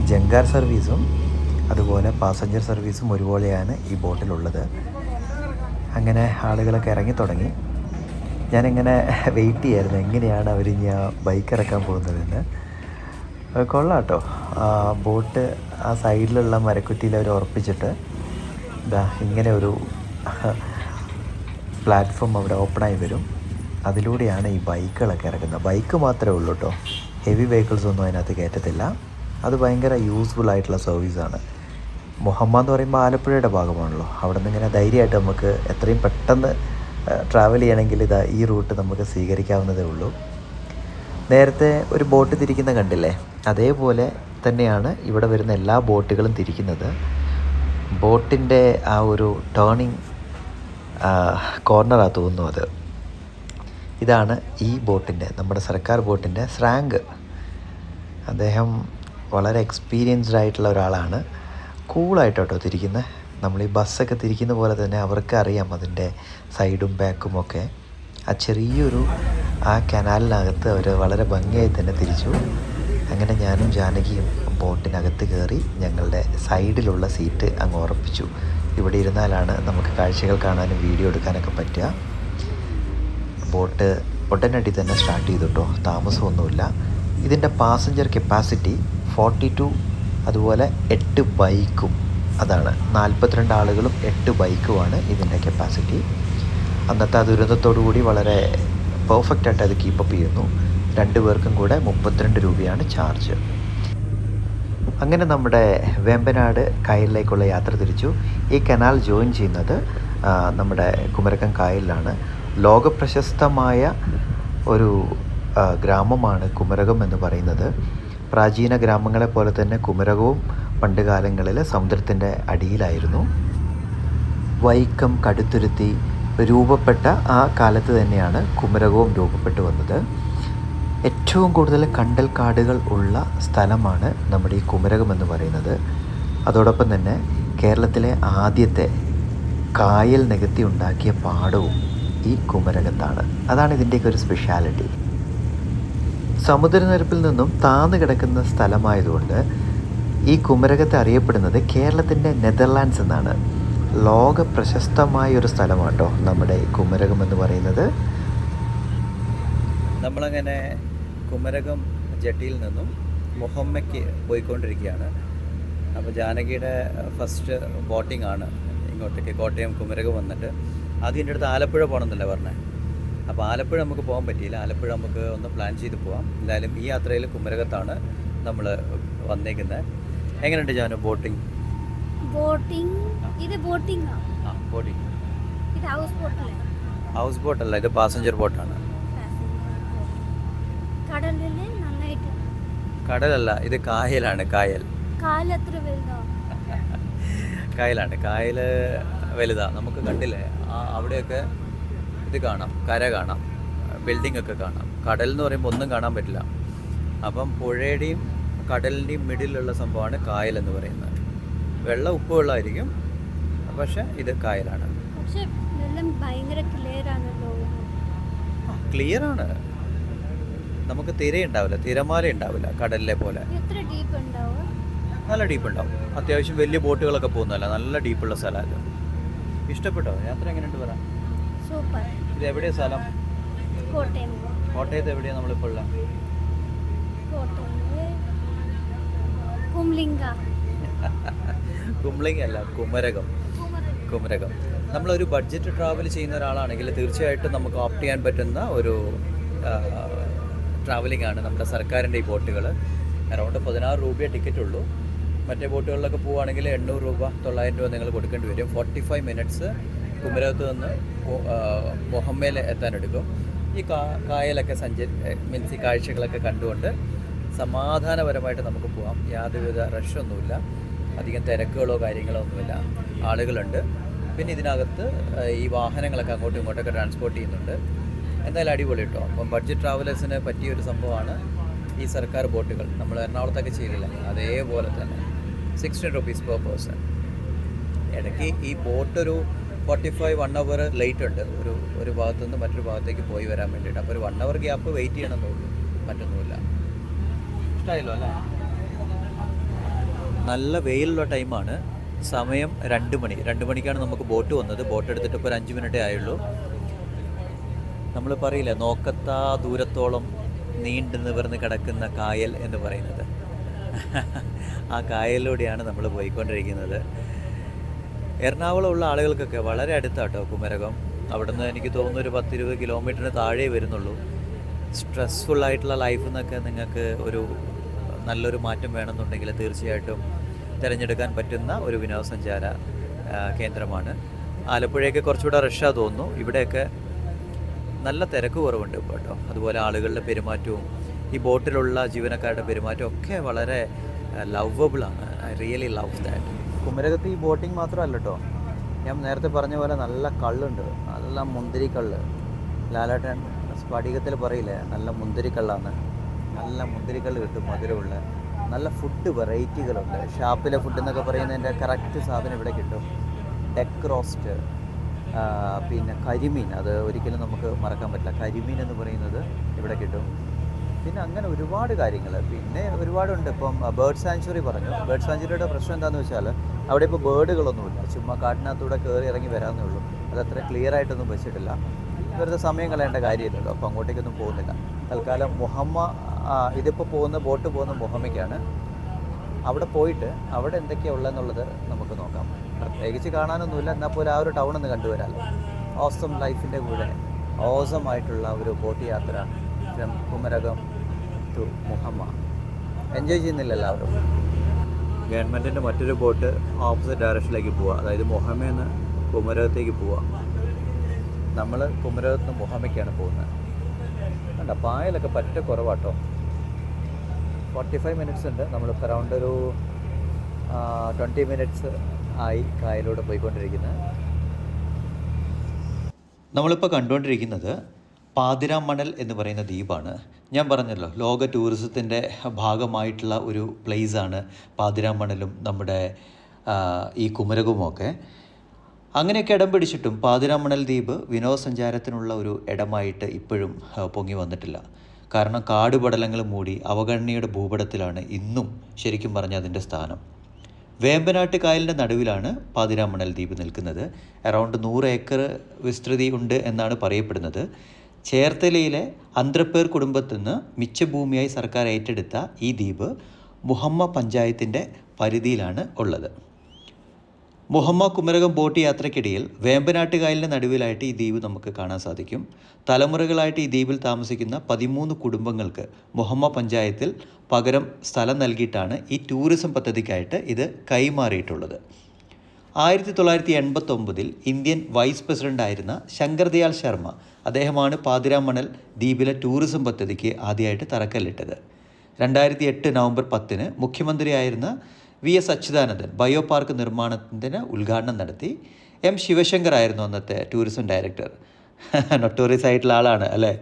ജങ്കാർ സർവീസും അതുപോലെ പാസഞ്ചർ സർവീസും ഒരുപോലെയാണ് ഈ ബോട്ടിലുള്ളത്. അങ്ങനെ ആളുകളൊക്കെ ഇറങ്ങി തുടങ്ങി. ഞാനിങ്ങനെ വെയിറ്റ് ചെയ്യായിരുന്നു എങ്ങനെയാണ് അവർ ഇനി ആ ബൈക്ക് ഇറക്കാൻ പോകുന്നതെന്ന്. കൊള്ളാം കേട്ടോ. ബോട്ട് ആ സൈഡിലുള്ള മരക്കുറ്റിയിൽ അവർ ഉറപ്പിച്ചിട്ട് ഇതാ ഇങ്ങനെ ഒരു പ്ലാറ്റ്ഫോം അവിടെ ഓപ്പണായി വരും. അതിലൂടെയാണ് ഈ ബൈക്കുകളൊക്കെ ഇറക്കുന്നത്. ബൈക്ക് മാത്രമേ ഉള്ളൂ കേട്ടോ, ഹെവി വെഹിക്കിൾസ് ഒന്നും അതിനകത്ത് കയറ്റത്തില്ല. അത് ഭയങ്കര യൂസ്ഫുൾ ആയിട്ടുള്ള സർവീസാണ്. മുഹമ്മ എന്ന് പറയുമ്പോൾ ആലപ്പുഴയുടെ ഭാഗമാണല്ലോ. അവിടെ നിന്ന് ഇങ്ങനെ ധൈര്യമായിട്ട് നമുക്ക് എത്രയും പെട്ടെന്ന് ട്രാവൽ ചെയ്യണമെങ്കിൽ ഇതാ ഈ റൂട്ട് നമുക്ക് സ്വീകരിക്കാവുന്നതേ ഉള്ളൂ. നേരത്തെ ഒരു ബോട്ട് തിരിക്കുന്ന കണ്ടില്ലേ, അതേപോലെ തന്നെയാണ് ഇവിടെ വരുന്ന എല്ലാ ബോട്ടുകളും തിരിക്കുന്നത്. ബോട്ടിൻ്റെ ആ ഒരു ടേണിങ് കോർണറാണ് തോന്നുന്നു അത്. ഇതാണ് ഈ ബോട്ടിൻ്റെ, നമ്മുടെ സർക്കാർ ബോട്ടിൻ്റെ സ്രാങ്ക്. അദ്ദേഹം വളരെ എക്സ്പീരിയൻസ്ഡ് ആയിട്ടുള്ള ഒരാളാണ്. കൂളായിട്ട് കേട്ടോ തിരിക്കുന്നത്. നമ്മൾ ഈ ബസ്സൊക്കെ തിരിക്കുന്ന പോലെ തന്നെ അവർക്ക് അറിയാം അതിൻ്റെ സൈഡും ബാക്കും ഒക്കെ. ആ ചെറിയൊരു ആ കനാലിനകത്ത് അവർ വളരെ ഭംഗിയായി തന്നെ തിരിച്ചു. അങ്ങനെ ഞാനും ജാനകിയും ബോട്ടിനകത്ത് കയറി ഞങ്ങളുടെ സൈഡിലുള്ള സീറ്റ് അങ്ങ് ഉറപ്പിച്ചു. ഇവിടെ ഇരുന്നാലാണ് നമുക്ക് കാഴ്ചകൾ കാണാനും വീഡിയോ എടുക്കാനൊക്കെ പറ്റുക. ബോട്ട് ഉടനടി തന്നെ സ്റ്റാർട്ട് ചെയ്തു കേട്ടോ, താമസമൊന്നുമില്ല. ഇതിൻ്റെ പാസഞ്ചർ കപ്പാസിറ്റി 42, അതുപോലെ 8 ബൈക്കും. അതാണ് 42 ആളുകളും 8 ബൈക്കുമാണ് ഇതിൻ്റെ കപ്പാസിറ്റി. അന്നത്തെ ആ ദുരന്തത്തോടു കൂടി വളരെ പെർഫെക്റ്റായിട്ട് അത് കീപ്പപ്പ് ചെയ്യുന്നു. 2 പേർക്കും കൂടെ 32 രൂപയാണ് ചാർജ്. അങ്ങനെ നമ്മുടെ വേമ്പനാട് കായലിലേക്കുള്ള യാത്ര തിരിച്ചു. ഈ കനാൽ ജോയിൻ ചെയ്യുന്നത് നമ്മുടെ കുമരകം കായലിലാണ്. ലോകപ്രശസ്തമായ ഒരു ഗ്രാമമാണ് കുമരകം എന്ന് പറയുന്നത്. പ്രാചീന ഗ്രാമങ്ങളെ പോലെ തന്നെ കുമരകവും പണ്ട് കാലങ്ങളിൽ സമുദ്രത്തിൻ്റെ അടിയിലായിരുന്നു. വൈക്കം, കടുത്തുരുത്തി രൂപപ്പെട്ട ആ കാലത്ത് തന്നെയാണ് കുമരകവും രൂപപ്പെട്ടു വന്നത്. ഏറ്റവും കൂടുതൽ കണ്ടൽ കാടുകൾ ഉള്ള സ്ഥലമാണ് നമ്മുടെ ഈ കുമരകം എന്ന് പറയുന്നത്. അതോടൊപ്പം തന്നെ കേരളത്തിലെ ആദ്യത്തെ കായൽ നികത്തി ഉണ്ടാക്കിയ പാടവും ഈ കുമരകത്താണ്. അതാണ് ഇതിൻ്റെയൊക്കെ ഒരു സ്പെഷ്യാലിറ്റി. സമുദ്രനിരപ്പിൽ നിന്നും താന്നു കിടക്കുന്ന സ്ഥലമായതുകൊണ്ട് ഈ കുമരകത്തെ അറിയപ്പെടുന്നത് കേരളത്തിൻ്റെ നെതർലാൻഡ്സ് എന്നാണ്. ലോക പ്രശസ്തമായൊരു സ്ഥലമാണ് കേട്ടോ നമ്മുടെ ഈ കുമരകം എന്ന് പറയുന്നത്. നമ്മളങ്ങനെ കുമരകം ജെട്ടിയിൽ നിന്നും മുഹമ്മയ്ക്ക് പോയിക്കൊണ്ടിരിക്കുകയാണ്. അപ്പോൾ ജാനകിയുടെ ഫസ്റ്റ് ബോട്ടിംഗ് ആണ് ഇങ്ങോട്ടേക്ക്, കോട്ടയം കുമരകം വന്നിട്ട്. ആദ്യം എൻ്റെ അടുത്ത് ആലപ്പുഴ പോകണമെന്നല്ലേ പറഞ്ഞത്. അപ്പോൾ ആലപ്പുഴ നമുക്ക് പോകാൻ പറ്റിയില്ല. ആലപ്പുഴ നമുക്ക് ഒന്ന് പ്ലാൻ ചെയ്ത് പോകാം. എന്തായാലും ഈ യാത്രയിൽ കുമരകത്താണ് നമ്മൾ വന്നേക്കുന്നത്. എങ്ങനെയുണ്ട് ജാനു ബോട്ടിംഗ്? ഇത് ബോട്ടിംഗ് ഇത് ഹൗസ് ബോട്ടല്ല, ഇത് പാസഞ്ചർ ബോട്ടാണ്. കടലല്ല, ഇത് കായലാണ്. കായലാണ്. കായൽ വലുതാ. നമുക്ക് കണ്ടില്ലേ അവിടെയൊക്കെ ഇത് കാണാം, കര കാണാം, ബിൽഡിംഗ് ഒക്കെ കാണാം. കടൽ എന്ന് പറയുമ്പോൾ ഒന്നും കാണാൻ പറ്റില്ല. അപ്പം പുഴയുടെയും കടലിൻ്റെയും മിഡിലുള്ള സംഭവമാണ് കായൽ എന്ന് പറയുന്നത്. വെള്ളം ഉപ്പ് വെള്ളമായിരിക്കും, പക്ഷെ ഇത് കായലാണ്. ക്ലിയർ ആണ്. നമുക്ക് തിരയുണ്ടാവില്ല, തിരമാല ഉണ്ടാവില്ല കടലിലെ പോലെ. നല്ല ഡീപ്പ് ഉണ്ടാവും. അത്യാവശ്യം വലിയ ബോട്ടുകളൊക്കെ പോകുന്നതല്ല, നല്ല ഡീപ്പുള്ള സ്ഥലമാണ്. ഇഷ്ടപ്പെട്ടോ? യാത്ര എങ്ങനെയുണ്ട് പറ? ഇത് എവിടെയാണ് സ്ഥലം? കോട്ടയത്ത് എവിടെയാണ് നമ്മളിപ്പോൾ ഉള്ളത്? കുംബ്ലിംഗ അല്ല, കുമരകം. നമ്മളൊരു ബഡ്ജറ്റ് ട്രാവൽ ചെയ്യുന്ന ഒരാളാണെങ്കിൽ തീർച്ചയായിട്ടും നമുക്ക് ഓപ്റ്റ് ചെയ്യാൻ പറ്റുന്ന ഒരു ട്രാവലിംഗ് ആണ് നമ്മുടെ സർക്കാരിൻ്റെ ഈ ബോട്ടുകൾ. അറൗണ്ട് 16 രൂപയെ ടിക്കറ്റ് ഉള്ളൂ. മറ്റേ ബോട്ടുകളിലൊക്കെ പോവുകയാണെങ്കിൽ 800 രൂപ 900 രൂപ നിങ്ങൾ കൊടുക്കേണ്ടി വരും. 45 മിനിറ്റ്സ് കുമരകത്ത് നിന്ന് മുഹമ്മയിൽ എത്താനെടുക്കും. ഈ കായലൊക്കെ മീൻസ് ഈ കാഴ്ചകളൊക്കെ കണ്ടുകൊണ്ട് സമാധാനപരമായിട്ട് നമുക്ക് പോകാം. യാതൊരുവിധ റഷൊന്നുമില്ല, അധികം തിരക്കുകളോ കാര്യങ്ങളോ ഒന്നുമില്ല. ആളുകളുണ്ട്. പിന്നെ ഇതിനകത്ത് ഈ വാഹനങ്ങളൊക്കെ അങ്ങോട്ടും ഇങ്ങോട്ടൊക്കെ ട്രാൻസ്പോർട്ട് ചെയ്യുന്നുണ്ട്. എന്തായാലും അടിപൊളി കേട്ടോ. അപ്പം ബഡ്ജറ്റ് ട്രാവലേഴ്സിന് പറ്റിയൊരു സംഭവമാണ് ഈ സർക്കാർ ബോട്ടുകൾ. നമ്മൾ എറണാകുളത്തൊക്കെ ചെയ്തില്ല, അതേപോലെ തന്നെ 16 rupees per person. ഇടയ്ക്ക് ഈ ബോട്ടൊരു 45-1 hour ലേറ്റ് ഉണ്ട്, ഒരു ഭാഗത്തു നിന്ന് മറ്റൊരു ഭാഗത്തേക്ക് പോയി വരാൻ വേണ്ടിയിട്ട്. അപ്പോൾ ഒരു 1 hour ഗ്യാപ്പ് വെയിറ്റ് ചെയ്യണമെന്നുള്ളൂ, മറ്റൊന്നുമില്ല. ഇഷ്ടമായല്ലോ അല്ലേ? നല്ല വെയിലുള്ള ടൈമാണ്. സമയം 2 മണി. 2 മണിക്കാണ് നമുക്ക് ബോട്ട് വന്നത്. ബോട്ട് എടുത്തിട്ട് ഇപ്പോൾ ഒരു 5 മിനിറ്റേ ആയുള്ളൂ. നമ്മൾ പറയില്ല, നോക്കത്താ ദൂരത്തോളം നീണ്ടു നിവർന്ന് കിടക്കുന്ന കായൽ എന്ന് പറയുന്നത്. ആ കായലിലൂടെയാണ് നമ്മൾ പോയിക്കൊണ്ടിരിക്കുന്നത്. എറണാകുളമുള്ള ആളുകൾക്കൊക്കെ വളരെ അടുത്താട്ടോ കുമരകം. അവിടുന്ന് എനിക്ക് തോന്നുന്നു ഒരു 10-20 കിലോമീറ്ററിന് താഴെ വരുന്നുള്ളൂ. സ്ട്രെസ്ഫുള്ളായിട്ടുള്ള ലൈഫിൽ നിന്നൊക്കെ നിങ്ങൾക്ക് ഒരു നല്ലൊരു മാറ്റം വേണമെന്നുണ്ടെങ്കിൽ തീർച്ചയായിട്ടും തിരഞ്ഞെടുക്കാൻ പറ്റുന്ന ഒരു വിനോദസഞ്ചാര കേന്ദ്രമാണ്. ആലപ്പുഴയൊക്കെ കുറച്ചുകൂടെ റഷാ തോന്നുന്നു. ഇവിടെയൊക്കെ നല്ല തിരക്ക് കുറവുണ്ട് ഇപ്പോൾ കേട്ടോ. അതുപോലെ ആളുകളുടെ പെരുമാറ്റവും ഈ ബോട്ടിലുള്ള ജീവനക്കാരുടെ പെരുമാറ്റവും ഒക്കെ വളരെ ലവബിളാണ്. I really love that. കുമരകത്ത് ഈ ബോട്ടിങ് മാത്രമല്ല കേട്ടോ, ഞാൻ നേരത്തെ പറഞ്ഞ പോലെ നല്ല കള്ളുണ്ട്, നല്ല മുന്തിരിക്കള്ള്. ലാലേട്ടൻ സ്ഫടികത്തിൽ പറയില്ലേ നല്ല മുന്തിരിക്കള്ളാണ്. നല്ല മുന്തിരിക്കള്ള് കിട്ടും, മധുരമുള്ള. നല്ല ഫുഡ് വെറൈറ്റികളുണ്ട്. ഷാപ്പിലെ ഫുഡ് എന്നൊക്കെ പറയുന്നതിൻ്റെ കറക്റ്റ് സാധനം ഇവിടെ കിട്ടും. ഡെക്ക് റോസ്റ്റ്, പിന്നെ കരിമീൻ, അത് ഒരിക്കലും നമുക്ക് മറക്കാൻ പറ്റില്ല. കരിമീൻ എന്ന് പറയുന്നത് ഇവിടെ കിട്ടും. പിന്നെ അങ്ങനെ ഒരുപാട് കാര്യങ്ങൾ, പിന്നെ ഒരുപാടുണ്ട്. ഇപ്പം ബേർഡ് സാങ്ച്വറി പറഞ്ഞു. ബേർഡ് സാങ്ച്വറിയുടെ പ്രശ്നം എന്താണെന്ന് വെച്ചാൽ അവിടെ ഇപ്പോൾ ബേർഡുകളൊന്നുമില്ല. ചുമ്മാ കാട്ടിനകത്തൂടെ കയറി ഇറങ്ങി വരാമെന്നേ ഉള്ളൂ. അതത്ര ക്ലിയർ ആയിട്ടൊന്നും വെച്ചിട്ടില്ല. വെറുതെ സമയം കളയേണ്ട കാര്യമില്ലല്ലോ, അപ്പോൾ അങ്ങോട്ടേക്കൊന്നും പോകുന്നില്ല. തൽക്കാലം ഇതിപ്പോൾ ബോട്ട് പോകുന്ന മുഹമ്മയ്ക്കാണ്. അവിടെ പോയിട്ട് അവിടെ എന്തൊക്കെയാണ് ഉള്ളതെന്നുള്ളത് നമുക്ക് നോക്കാം. പ്രത്യേകിച്ച് കാണാനൊന്നുമില്ല, എന്നാൽ പോലും ആ ഒരു ടൗണൊന്ന് കണ്ടുവരാമല്ലോ. ഓസം ലൈഫിൻ്റെ കൂടെ ഓസമായിട്ടുള്ള ഒരു ബോട്ട് യാത്ര from Kumarakom to Muhamma. Enjoy ചെയ്യുന്നില്ല എല്ലാവരും. ഗവൺമെൻറ്റിൻ്റെ മറ്റൊരു ബോട്ട് ഓപ്പോസിറ്റ് ഡയറക്ഷനിലേക്ക് പോവുക, അതായത് മുഹമ്മയിൽ നിന്ന് കുമരകത്തേക്ക് പോവുക. നമ്മൾ കുമരകത്ത് നിന്ന് മുഹമ്മയ്ക്കാണ് പോകുന്നത്. കണ്ട പായലൊക്കെ പറ്റ കുറവാട്ടോ. 45 മിനിറ്റ്സ് ഉണ്ട്. നമ്മളിപ്പോൾ അറൗണ്ട് ഒരു 20 മിനിറ്റ്സ് ആയി കായലൂടെ പോയിക്കൊണ്ടിരിക്കുന്നത്. നമ്മളിപ്പോൾ കണ്ടുകൊണ്ടിരിക്കുന്നത് പാതിരാമണൽ എന്ന് പറയുന്ന ദ്വീപാണ്. ഞാൻ പറഞ്ഞല്ലോ, ലോക ടൂറിസത്തിൻ്റെ ഭാഗമായിട്ടുള്ള ഒരു പ്ലേസാണ് പാതിരാമണലും നമ്മുടെ ഈ കുമരകവുമൊക്കെ. അങ്ങനെയൊക്കെ ഇടം പിടിച്ചിട്ടും പാതിരാമണൽ ദ്വീപ് വിനോദസഞ്ചാരത്തിനുള്ള ഒരു ഇടമായിട്ട് ഇപ്പോഴും പൊങ്ങി വന്നിട്ടില്ല. കാരണം കാടുപടലങ്ങൾ മൂടി അവഗണനയുടെ ഭൂപടത്തിലാണ് ഇന്നും ശരിക്കും പറഞ്ഞാൽ അതിൻ്റെ സ്ഥാനം. വേമ്പനാട്ട് കായലിൻ്റെ നടുവിലാണ് പാതിരാമണൽ ദ്വീപ് നിൽക്കുന്നത്. അറൗണ്ട് 100 ഏക്കർ വിസ്തൃതി ഉണ്ട് എന്നാണ് പറയപ്പെടുന്നത്. ചേർത്തലയിലെ അന്ത്രപ്പേർ കുടുംബത്തിൽ നിന്ന് മിച്ചഭൂമിയായി സർക്കാർ ഏറ്റെടുത്ത ഈ ദ്വീപ് മുഹമ്മ പഞ്ചായത്തിൻ്റെ പരിധിയിലാണ് ഉള്ളത്. മുഹമ്മ കുമരകം ബോട്ട് യാത്രയ്ക്കിടയിൽ വേമ്പനാട്ട് കായലിൻ്റെ നടുവിലായിട്ട് ഈ ദ്വീപ് നമുക്ക് കാണാൻ സാധിക്കും. തലമുറകളായിട്ട് ഈ ദ്വീപിൽ താമസിക്കുന്ന 13 കുടുംബങ്ങൾക്ക് മുഹമ്മ പഞ്ചായത്തിൽ പകരം സ്ഥലം നൽകിയിട്ടാണ് ഈ ടൂറിസം പദ്ധതിക്കായിട്ട് ഇത് കൈമാറിയിട്ടുള്ളത്. 1989 ഇന്ത്യൻ വൈസ് പ്രസിഡൻ്റായിരുന്ന ശങ്കർദയാൽ ശർമ്മ, അദ്ദേഹമാണ് പാതിരാമണൽ ദ്വീപിലെ ടൂറിസം പദ്ധതിക്ക് ആദ്യമായിട്ട് തറക്കല്ലിട്ടത്. 2008 നവംബർ 10 മുഖ്യമന്ത്രിയായിരുന്ന VS അച്യുതാനന്ദൻ ബയോ പാർക്ക് നിർമ്മാണത്തിന് ഉദ്ഘാടനം നടത്തി. M ശിവശങ്കർ ആയിരുന്നു അന്നത്തെ ടൂറിസം ഡയറക്ടർ. നൊട്ടോറിയസ് ആയിട്ടുള്ള ആളാണ് അല്ലേ.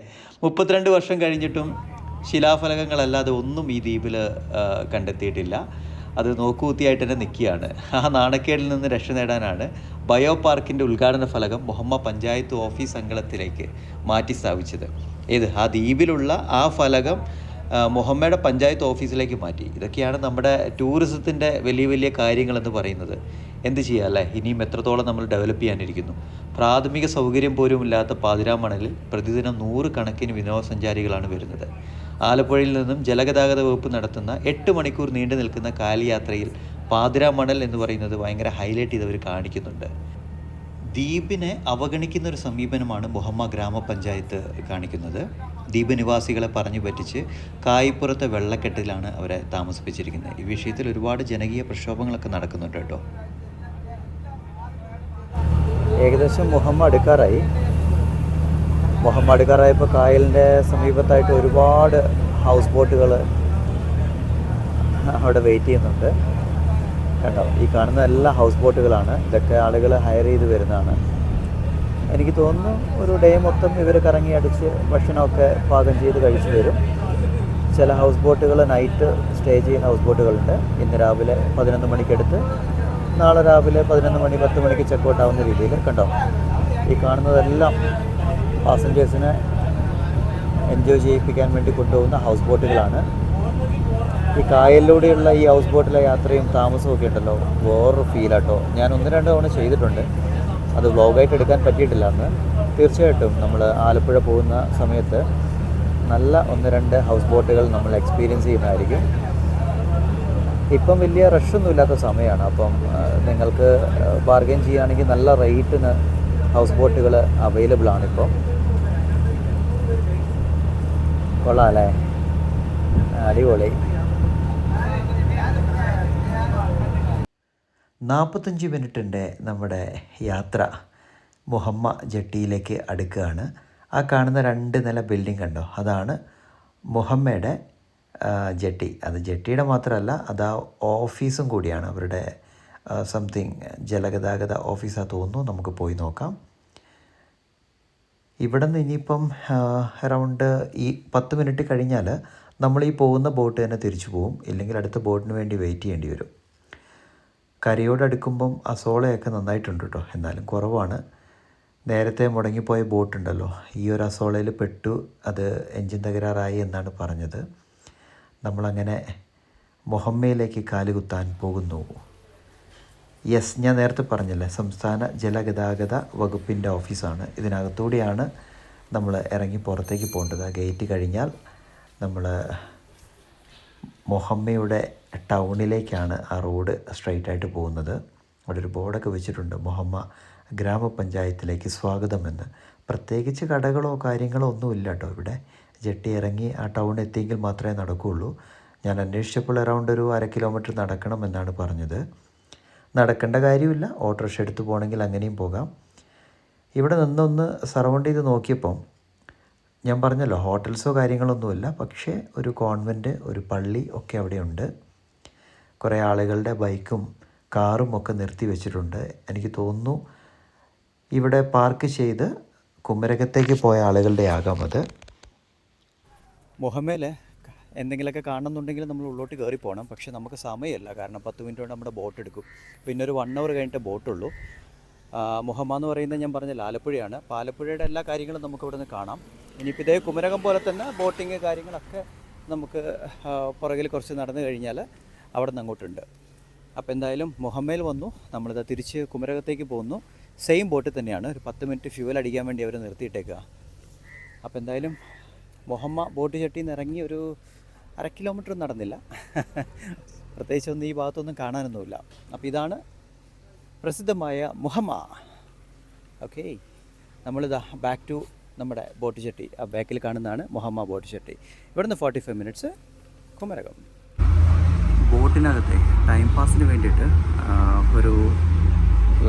32 വർഷം കഴിഞ്ഞിട്ടും ശിലാഫലകങ്ങളല്ലാതെ ഒന്നും ഈ ദ്വീപിൽ കണ്ടെത്തിയിട്ടില്ല. അത് നോക്കുകുത്തിയായിട്ട് തന്നെ നിൽക്കുകയാണ്. ആ നാണക്കേടിൽ നിന്ന് രക്ഷ നേടാനാണ് ബയോ പാർക്കിൻ്റെ ഉദ്ഘാടന ഫലകം മുഹമ്മ പഞ്ചായത്ത് ഓഫീസ് അങ്കണത്തിലേക്ക് മാറ്റി സ്ഥാപിച്ചത്. ആ ദ്വീപിലുള്ള ആ ഫലകം മുഹമ്മയുടെ പഞ്ചായത്ത് ഓഫീസിലേക്ക് മാറ്റി. ഇതൊക്കെയാണ് നമ്മുടെ ടൂറിസത്തിൻ്റെ വലിയ വലിയ കാര്യങ്ങളെന്ന് പറയുന്നത്. എന്ത് ചെയ്യുക അല്ലേ, ഇനിയും എത്രത്തോളം നമ്മൾ ഡെവലപ്പ് ചെയ്യാനിരിക്കുന്നു. പ്രാഥമിക സൗകര്യം പോലും ഇല്ലാത്ത പാതിരാമണലിൽ പ്രതിദിനം 100 കണക്കിന് വിനോദസഞ്ചാരികളാണ് വരുന്നത്. ആലപ്പുഴയിൽ നിന്നും ജലഗതാഗത വകുപ്പ് നടത്തുന്ന 8 മണിക്കൂർ നീണ്ടു നിൽക്കുന്ന കായൽ യാത്രയിൽ പാതിരാമണൽ എന്ന് പറയുന്നത് ഭയങ്കര ഹൈലൈറ്റ് ചെയ്തവർ കാണിക്കുന്നുണ്ട്. ദ്വീപിനെ അവഗണിക്കുന്ന ഒരു സമീപനമാണ് മുഹമ്മ ഗ്രാമപഞ്ചായത്ത് കാണിക്കുന്നത്. ദ്വീപ് നിവാസികളെ പറഞ്ഞു പറ്റിച്ച് കായിപ്പുറത്തെ വെള്ളക്കെട്ടിലാണ് അവരെ താമസിപ്പിച്ചിരിക്കുന്നത്. ഈ വിഷയത്തിൽ ഒരുപാട് ജനകീയ പ്രക്ഷോഭങ്ങളൊക്കെ നടക്കുന്നുണ്ട് കേട്ടോ. ഏകദേശം മുഹമ്മ അടുക്കാറായപ്പോൾ കായലിൻ്റെ സമീപത്തായിട്ട് ഒരുപാട് ഹൗസ് ബോട്ടുകൾ അവിടെ വെയിറ്റ് ചെയ്യുന്നുണ്ട്. കണ്ടോ, ഈ കാണുന്ന എല്ലാ ഹൗസ് ബോട്ടുകളാണ്. ഇതൊക്കെ ആളുകൾ ഹയർ ചെയ്ത് വരുന്നതാണ്. എനിക്ക് തോന്നുന്നു ഒരു ഡേ മൊത്തം ഇവർ കറങ്ങി അടിച്ച് ഭക്ഷണമൊക്കെ പാകം ചെയ്ത് കഴിച്ചു വരും. ചില ഹൗസ് ബോട്ടുകൾ നൈറ്റ് സ്റ്റേ ചെയ്യുന്ന ഹൗസ് ബോട്ടുകളുണ്ട്. ഇന്ന് രാവിലെ 11 മണിക്കെടുത്ത് നാളെ രാവിലെ 11 മണി 10 മണിക്ക് ചെക്കൗട്ട് ആവുന്ന രീതിയിൽ. കണ്ടോ, ഈ കാണുന്നതെല്ലാം പാസഞ്ചേഴ്സിനെ എൻജോയ് ചെയ്യിപ്പിക്കാൻ വേണ്ടി കൊണ്ടുപോകുന്ന ഹൗസ് ബോട്ടുകളാണ്. ഈ കായലിലൂടെയുള്ള ഈ ഹൗസ് ബോട്ടിലെ യാത്രയും താമസവും ഒക്കെ ഉണ്ടല്ലോ, വേറൊരു ഫീലാട്ടോ. ഞാൻ 1-2 തവണ ചെയ്തിട്ടുണ്ട്. അത് വ്ളോഗായിട്ട് എടുക്കാൻ പറ്റിയിട്ടില്ല അന്ന്. തീർച്ചയായിട്ടും നമ്മൾ ആലപ്പുഴ പോകുന്ന സമയത്ത് നല്ല 1-2 ഹൗസ് ബോട്ടുകൾ നമ്മൾ എക്സ്പീരിയൻസ് ചെയ്യുന്നതായിരിക്കും. ഇപ്പം വലിയ റഷൊന്നും ഇല്ലാത്ത സമയമാണ്. അപ്പം നിങ്ങൾക്ക് ബാർഗെയിൻ ചെയ്യുകയാണെങ്കിൽ നല്ല റേറ്റിന് ഹൗസ് ബോട്ടുകൾ അവൈലബിൾ ആണിപ്പോൾ. കൊള്ളാം അല്ലേ, അടിപൊളി. 45 മിനിറ്റിൻ്റെ നമ്മുടെ യാത്ര മുഹമ്മ ജെട്ടിയിലേക്ക് അടുക്കുകയാണ്. ആ കാണുന്ന 2 നില ബിൽഡിംഗ് കണ്ടോ, അതാണ് മുഹമ്മയുടെ ജെട്ടി. അത് ജെട്ടിയുടെ മാത്രമല്ല, അത് ആ ഓഫീസും കൂടിയാണ്, അവരുടെ സംതിങ് ജലഗതാഗത ഓഫീസാണ് തോന്നുന്നു. നമുക്ക് പോയി നോക്കാം. ഇവിടെ നിന്ന് ഇനിയിപ്പം അറൗണ്ട് ഈ 10 മിനിറ്റ് കഴിഞ്ഞാൽ നമ്മൾ ഈ പോകുന്ന ബോട്ട് തന്നെ തിരിച്ചു പോകും, ഇല്ലെങ്കിൽ അടുത്ത ബോട്ടിന് വേണ്ടി വെയിറ്റ് ചെയ്യേണ്ടി വരും. കരയോടടുക്കുമ്പം അസോളയൊക്കെ നന്നായിട്ടുണ്ട് കേട്ടോ, എന്നാലും കുറവാണ്. നേരത്തെ മുടങ്ങിപ്പോയ ബോട്ടുണ്ടല്ലോ, ഈ ഒരു അസോളയിൽ പെട്ടു, അത് എൻജിൻ തകരാറായി എന്നാണ് പറഞ്ഞത്. നമ്മളങ്ങനെ മുഹമ്മയിലേക്ക് കാലുകുത്താൻ പോകുന്നു. യെസ്, ഞാൻ നേരത്തെ പറഞ്ഞല്ലേ, സംസ്ഥാന ജലഗതാഗത വകുപ്പിൻ്റെ ഓഫീസാണ്. ഇതിനകത്തൂടെയാണ് നമ്മൾ ഇറങ്ങി പുറത്തേക്ക് പോകേണ്ടത്. ആ ഗേറ്റ് കഴിഞ്ഞാൽ നമ്മൾ മുഹമ്മയുടെ ടൗണിലേക്കാണ് ആ റോഡ് സ്ട്രെയിറ്റ് ആയിട്ട് പോകുന്നത്. അവിടെ ഒരു ബോർഡൊക്കെ വെച്ചിട്ടുണ്ട്, മുഹമ്മ ഗ്രാമപഞ്ചായത്തിലേക്ക് സ്വാഗതമെന്ന്. പ്രത്യേകിച്ച് കടകളോ കാര്യങ്ങളോ ഒന്നുമില്ല കേട്ടോ ഇവിടെ. ജെട്ടി ഇറങ്ങി ആ ടൗൺ എത്തിയെങ്കിൽ മാത്രമേ നടക്കുകയുള്ളൂ. ഞാൻ അന്വേഷിച്ചപ്പോൾ അറൗണ്ട് ഒരു 1/2 കിലോമീറ്റർ നടക്കണം എന്നാണ് പറഞ്ഞത്. നടക്കേണ്ട കാര്യമില്ല, ഓട്ടോറിക്ഷ എടുത്ത് പോകണമെങ്കിൽ അങ്ങനെയും പോകാം. ഇവിടെ നിന്നൊന്ന് സറൗണ്ട് ചെയ്ത് നോക്കിയപ്പം ഞാൻ പറഞ്ഞല്ലോ, ഹോട്ടൽസോ കാര്യങ്ങളൊന്നുമില്ല, പക്ഷേ ഒരു കോൺവെൻറ്റ്, ഒരു പള്ളി ഒക്കെ അവിടെയുണ്ട്. കുറേ ആളുകളുടെ ബൈക്കും കാറും ഒക്കെ നിർത്തി വെച്ചിട്ടുണ്ട്. എനിക്ക് തോന്നുന്നു ഇവിടെ പാർക്ക് ചെയ്ത് കുമരകത്തേക്ക് പോയ ആളുകളുടെ ആകാം അത്. മുഹമ്മയിൽ എന്തെങ്കിലുമൊക്കെ കാണണമെന്നുണ്ടെങ്കിൽ നമ്മൾ ഉള്ളോട്ട് കയറി പോകണം. പക്ഷേ നമുക്ക് സമയമില്ല, കാരണം 10 മിനിറ്റ് കൊണ്ട് നമ്മുടെ ബോട്ട് എടുക്കും. പിന്നെ ഒരു 1 അവർ കഴിഞ്ഞിട്ട് ബോട്ടുള്ളൂ. മുഹമ്മ എന്ന് പറയുന്നത് ഞാൻ പറഞ്ഞില്ല, ആലപ്പുഴയാണ്. അപ്പോൾ ആലപ്പുഴയുടെ എല്ലാ കാര്യങ്ങളും നമുക്ക് ഇവിടെ നിന്ന് കാണാം. ഇനിയിപ്പോൾ ഇതേ കുമരകം പോലെ തന്നെ ബോട്ടിങ് കാര്യങ്ങളൊക്കെ നമുക്ക് പുറകിൽ കുറച്ച് നടന്നു കഴിഞ്ഞാൽ അവിടെ നിന്ന് അങ്ങോട്ടുണ്ട്. അപ്പോൾ എന്തായാലും മുഹമ്മയിൽ വന്നു, നമ്മളിത് തിരിച്ച് കുമരകത്തേക്ക് പോകുന്നു. സെയിം ബോട്ടിൽ തന്നെയാണ്. ഒരു 10 മിനിറ്റ് ഫ്യൂവൽ അടിക്കാൻ വേണ്ടി അവർ നിർത്തിയിട്ടേക്കുക. അപ്പോൾ എന്തായാലും മുഹമ്മ ബോട്ട് ചട്ടിയിൽ നിന്ന് ഇറങ്ങി ഒരു 1/2 കിലോമീറ്റർ നടന്നില്ല. പ്രത്യേകിച്ചൊന്നും ഈ ഭാഗത്തൊന്നും കാണാനൊന്നുമില്ല. അപ്പോൾ ഇതാണ് പ്രസിദ്ധമായ മുഹമ്മ. ഓക്കെ, നമ്മളിതാ ബാക്ക് ടു നമ്മുടെ ബോട്ട് ചട്ടി. ആ ബാക്കിൽ കാണുന്നതാണ് മുഹമ്മ ബോട്ട് ചട്ടി. ഇവിടുന്ന് 45 മിനിറ്റ്സ് കുമരകം. ബോട്ടിനകത്തെ ടൈം പാസിന് വേണ്ടിയിട്ട് ഒരു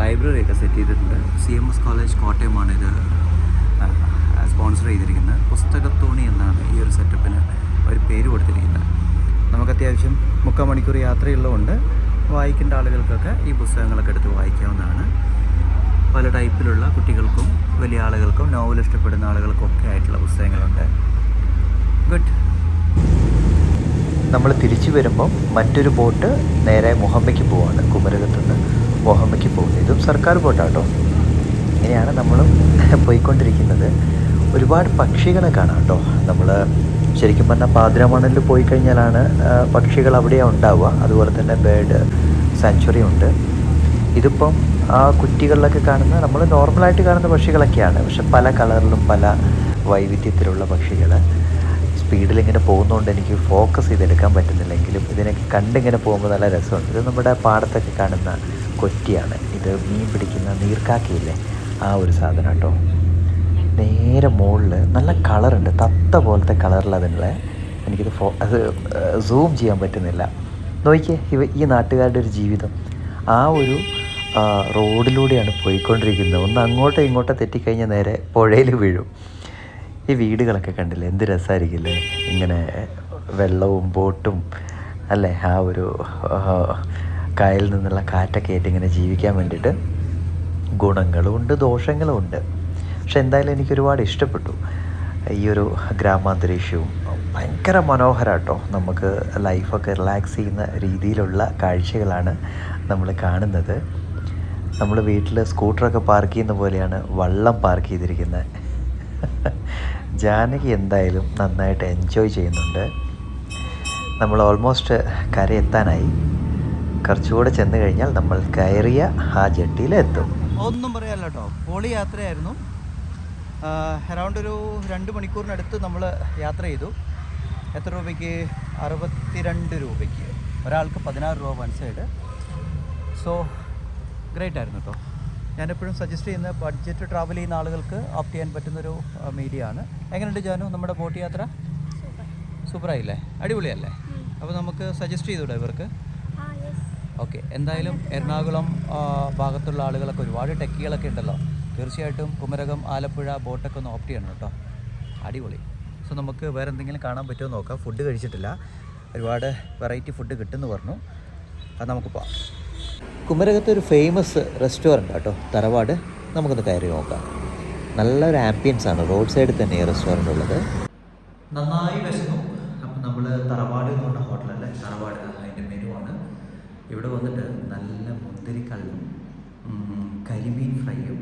ലൈബ്രറിയൊക്കെ സെറ്റ് ചെയ്തിട്ടുണ്ട്. CMS കോളേജ് കോട്ടയമാണ് ഇത് സ്പോൺസർ ചെയ്തിരിക്കുന്നത്. പുസ്തകത്തോണി എന്നാണ് ഈ ഒരു സെറ്റപ്പിന് ഒരു പേര് കൊടുത്തിരിക്കുന്നത്. നമുക്ക് അത്യാവശ്യം 3/4 മണിക്കൂർ യാത്രയുള്ളതുകൊണ്ട് വായിക്കേണ്ട ആളുകൾക്കൊക്കെ ഈ പുസ്തകങ്ങളൊക്കെ എടുത്ത് വായിക്കാവുന്നതാണ്. പല ടൈപ്പിലുള്ള കുട്ടികൾക്കും വലിയ ആളുകൾക്കും നോവൽ ഇഷ്ടപ്പെടുന്ന ആളുകൾക്കും ഒക്കെ ആയിട്ടുള്ള പുസ്തകങ്ങളുണ്ട്. ഗുഡ്. നമ്മൾ തിരിച്ചു വരുമ്പം മറ്റൊരു ബോട്ട് നേരെ മുഹമ്മയ്ക്ക് പോവാണ്. കുമരകത്തുനിന്ന് മുഹമ്മയ്ക്ക് പോകുന്നത്. ഇതും സർക്കാർ ബോട്ടാട്ടോ. ഇങ്ങനെയാണ് നമ്മളും പോയിക്കൊണ്ടിരിക്കുന്നത്. ഒരുപാട് പക്ഷികളെ കാണാം കേട്ടോ. നമ്മൾ ശരിക്കും പറഞ്ഞാൽ പാതിരാമണലിൽ പോയി കഴിഞ്ഞാലാണ് പക്ഷികൾ അവിടെയാണ് ഉണ്ടാവുക. അതുപോലെ തന്നെ ബേർഡ് സാങ്ച്വറി ഉണ്ട്. ഇതിപ്പം ആ കുറ്റികളിലൊക്കെ കാണുന്ന നമ്മൾ നോർമലായിട്ട് കാണുന്ന പക്ഷികളൊക്കെയാണ്. പക്ഷെ പല കളറിലും പല വൈവിധ്യത്തിലുള്ള പക്ഷികൾ. സ്പീഡിലിങ്ങനെ പോകുന്നതുകൊണ്ട് എനിക്ക് ഫോക്കസ് ചെയ്തെടുക്കാൻ പറ്റുന്നില്ലെങ്കിലും ഇതിനൊക്കെ കണ്ടിങ്ങനെ പോകുമ്പോൾ നല്ല രസമുണ്ട്. ഇത് നമ്മുടെ പാടത്തൊക്കെ കാണുന്ന കൊറ്റിയാണ്. ഇത് മീൻ പിടിക്കുന്ന നീർക്കാക്കയില്ലേ, ആ ഒരു സാധനം കേട്ടോ. നേരെ മുകളിൽ നല്ല കളറുണ്ട്, തത്ത പോലത്തെ കളറിൽ അതിനുള്ള. എനിക്കിത് അത് സൂം ചെയ്യാൻ പറ്റുന്നില്ല. നോക്കിയേ, ഈ നാട്ടുകാരുടെ ഒരു ജീവിതം. ആ ഒരു റോഡിലൂടെയാണ് പോയിക്കൊണ്ടിരിക്കുന്നത്. ഒന്ന് അങ്ങോട്ടോ ഇങ്ങോട്ടോ തെറ്റിക്കഴിഞ്ഞാൽ നേരെ പുഴയിൽ വീഴും. ഈ വീടുകളൊക്കെ കണ്ടില്ലേ, എന്ത് രസമായിരിക്കില്ലേ, ഇങ്ങനെ വെള്ളവും ബോട്ടും അല്ലേ. ആ ഒരു കായലിൽ നിന്നുള്ള കാറ്റൊക്കെ ആയിട്ട് ഇങ്ങനെ ജീവിക്കാൻ വേണ്ടിയിട്ട് ഗുണങ്ങളും ഉണ്ട് ദോഷങ്ങളും ഉണ്ട്. പക്ഷെ എന്തായാലും എനിക്കൊരുപാട് ഇഷ്ടപ്പെട്ടു ഈ ഒരു ഗ്രാമാന്തരീക്ഷവും. ഭയങ്കര മനോഹരമാട്ടോ. നമുക്ക് ലൈഫൊക്കെ റിലാക്സ് ചെയ്യുന്ന രീതിയിലുള്ള കാഴ്ചകളാണ് നമ്മൾ കാണുന്നത്. നമ്മൾ വീട്ടിൽ സ്കൂട്ടറൊക്കെ പാർക്ക് ചെയ്യുന്ന പോലെയാണ് വള്ളം പാർക്ക് ചെയ്തിരിക്കുന്നത്. ജാനകി എന്തായാലും നന്നായിട്ട് എൻജോയ് ചെയ്യുന്നുണ്ട്. നമ്മൾ ഓൾമോസ്റ്റ് കരയെത്താനായി. കുറച്ചുകൂടെ ചെന്ന് കഴിഞ്ഞാൽ നമ്മൾ കയറിയ ആ ജെട്ടിയിലെത്തും. ഒന്നും പറയാല്ല കേട്ടോ, പൊളി യാത്രയായിരുന്നു. അറൗണ്ട് ഒരു 2 മണിക്കൂറിനടുത്ത് നമ്മൾ യാത്ര ചെയ്തു. എത്ര രൂപയ്ക്ക്? 62 രൂപയ്ക്ക്. ഒരാൾക്ക് 16 രൂപ വൺ സൈഡ്. സോ ഗ്രേറ്റ് ആയിരുന്നു കേട്ടോ. ഞാനെപ്പോഴും സജസ്റ്റ് ചെയ്യുന്ന ബഡ്ജറ്റ് ട്രാവൽ ചെയ്യുന്ന ആളുകൾക്ക് ഓപ്റ്റ് ചെയ്യാൻ പറ്റുന്നൊരു മീഡിയ ആണ്. എങ്ങനെയുണ്ട് ജാനു നമ്മുടെ ബോട്ട് യാത്ര? സൂപ്പറായില്ലേ? അടിപൊളിയല്ലേ? അപ്പോൾ നമുക്ക് സജസ്റ്റ് ചെയ്തൂടെ ഇവർക്ക്? ഓക്കെ, എന്തായാലും എറണാകുളം ഭാഗത്തുള്ള ആളുകളൊക്കെ ഒരുപാട് ടെക്കികളൊക്കെ ഉണ്ടല്ലോ. തീർച്ചയായിട്ടും കുമരകം, ആലപ്പുഴ ബോട്ടൊക്കെ ഒന്ന് ഓപ്റ്റ് ചെയ്യണം കേട്ടോ. അടിപൊളി. സോ നമുക്ക് വേറെ എന്തെങ്കിലും കാണാൻ പറ്റുമോ നോക്കാം. ഫുഡ് കഴിച്ചിട്ടില്ല, ഒരുപാട് വെറൈറ്റി ഫുഡ് കിട്ടുമെന്ന് പറഞ്ഞു. അത് നമുക്ക് പോവാം. കുമരകത്ത് ഒരു ഫേമസ് റെസ്റ്റോറൻറ്റ് കേട്ടോ, തറവാട്. നമുക്കൊന്ന് കയറി നോക്കാം. നല്ലൊരു ആംബിയൻസ് ആണ്, റോഡ് സൈഡിൽ തന്നെ ഈ റെസ്റ്റോറൻറ്റ് ഉള്ളത്. നന്നായി വിശന്നു. അപ്പം നമ്മൾ തറവാട് എന്ന് പറഞ്ഞ ഹോട്ടലല്ലേ, തറവാട് അതിൻ്റെ മെനു ആണ്. ഇവിടെ വന്നിട്ട് നല്ല മുന്തിരിക്കള്ളും കരിമീൻ ഫ്രൈയും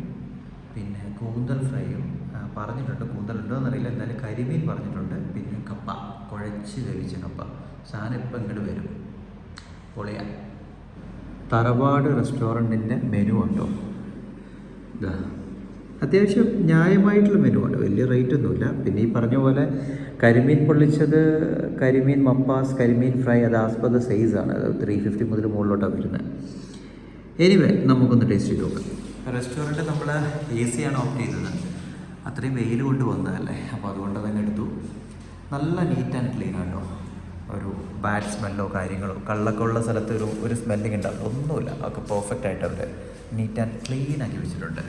പിന്നെ കൂന്തൽ ഫ്രൈയും പറഞ്ഞിട്ടുണ്ട്. കൂന്തലുണ്ടോ എന്നറിയില്ല, എന്തായാലും കരിമീൻ പറഞ്ഞിട്ടുണ്ട്. പിന്നെ കപ്പ, കുഴച്ച് വേവിച്ച കപ്പ. സാധനം ഇപ്പം ഇങ്ങോട്ട് വരും. പൊളിയാ. തറവാട് റെസ്റ്റോറൻറ്റിൻ്റെ മെനു ഉണ്ടോ? ഇതാ അത്യാവശ്യം ന്യായമായിട്ടുള്ള മെനു ആണ്, വലിയ റേറ്റ് ഒന്നുമില്ല. പിന്നെ ഈ പറഞ്ഞ പോലെ കരിമീൻ പൊള്ളിച്ചത്, കരിമീൻ മപ്പാസ്, കരിമീൻ ഫ്രൈ അത് ആസ്പദ സൈസാണ്. അത് 350 മുതൽ മുകളിലോട്ടാണ് വരുന്നത്. എനിവേ നമുക്കൊന്ന് ടേസ്റ്റ് ചെയ്ത് നോക്കാം. റെസ്റ്റോറൻറ്റ് നമ്മൾ AC ആണ് ഓപ്റ്റ് ചെയ്തത്. അത്രയും വെയിൽ കൊണ്ട് വന്നതല്ലേ, അപ്പോൾ അതുകൊണ്ട് തന്നെ എടുത്തു. നല്ല നീറ്റ് ആൻഡ് ക്ലീൻ ആണോ, ഒരു ബാഡ് സ്മെല്ലോ കാര്യങ്ങളോ കള്ളൊക്കെ ഉള്ള സ്ഥലത്ത് ഒരു സ്മെല്ലിങ് ഉണ്ടാവില്ല, ഒന്നുമില്ല. അതൊക്കെ പെർഫെക്റ്റ് ആയിട്ട് അവർ നീറ്റ് ആൻഡ് ക്ലീൻ ആക്കി വെച്ചിട്ടുണ്ട്.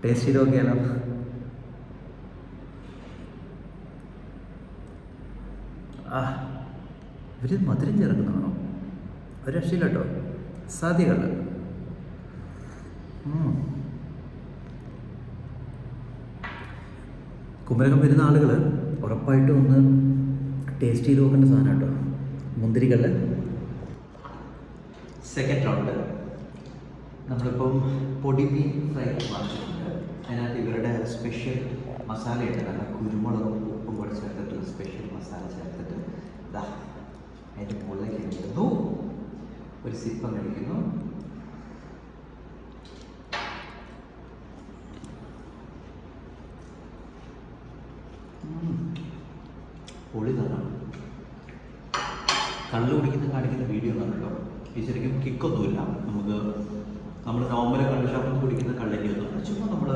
ടേസ്റ്റ് ചെയ്ത് നോക്കിയാലോ? ഇവർ മധുരം ചേർക്കുന്നതാണോ? ഒരു രക്ഷയില്ല കേട്ടോ, സാധ്യതകൾ. കുമരകം വരുന്ന ആളുകൾ ഉറപ്പായിട്ടും ഒന്ന് ടേസ്റ്റ് ചെയ്ത് നോക്കേണ്ട സാധനം കേട്ടോ, മുന്തിരിക്കല്ല്. സെക്കൻഡ് റൗണ്ട് നമ്മളിപ്പം പൊടിമീൻ ഫ്രൈ വാങ്ങിച്ചിട്ടുണ്ട്. അതിനകത്ത് ഇവരുടെ സ്പെഷ്യൽ മസാലയുണ്ട്, നല്ല കുരുമുളകും ഉപ്പും കൂടെ ചേർത്തിട്ടുള്ള സ്പെഷ്യൽ മസാല ചേർത്തിട്ട് ഇതാ അതിൻ്റെ മുകളിലേക്ക് ഇടുന്നു. ഒരു സിപ്പം കഴിക്കുന്നു. പൊളി തന്നെ. കള്ള് കുടിക്കുന്ന കാണിക്കുന്ന വീഡിയോ കണ്ടല്ലോ. ഈ ശരിക്കും കിക്കൊന്നുമില്ല. നമ്മൾ നോർമൽ കള്ള് ഷാപ്പിൽ നിന്ന് കുടിക്കുന്ന കള്ളിൻ്റെ ഒന്നും ചുമ്മാ നമ്മൾ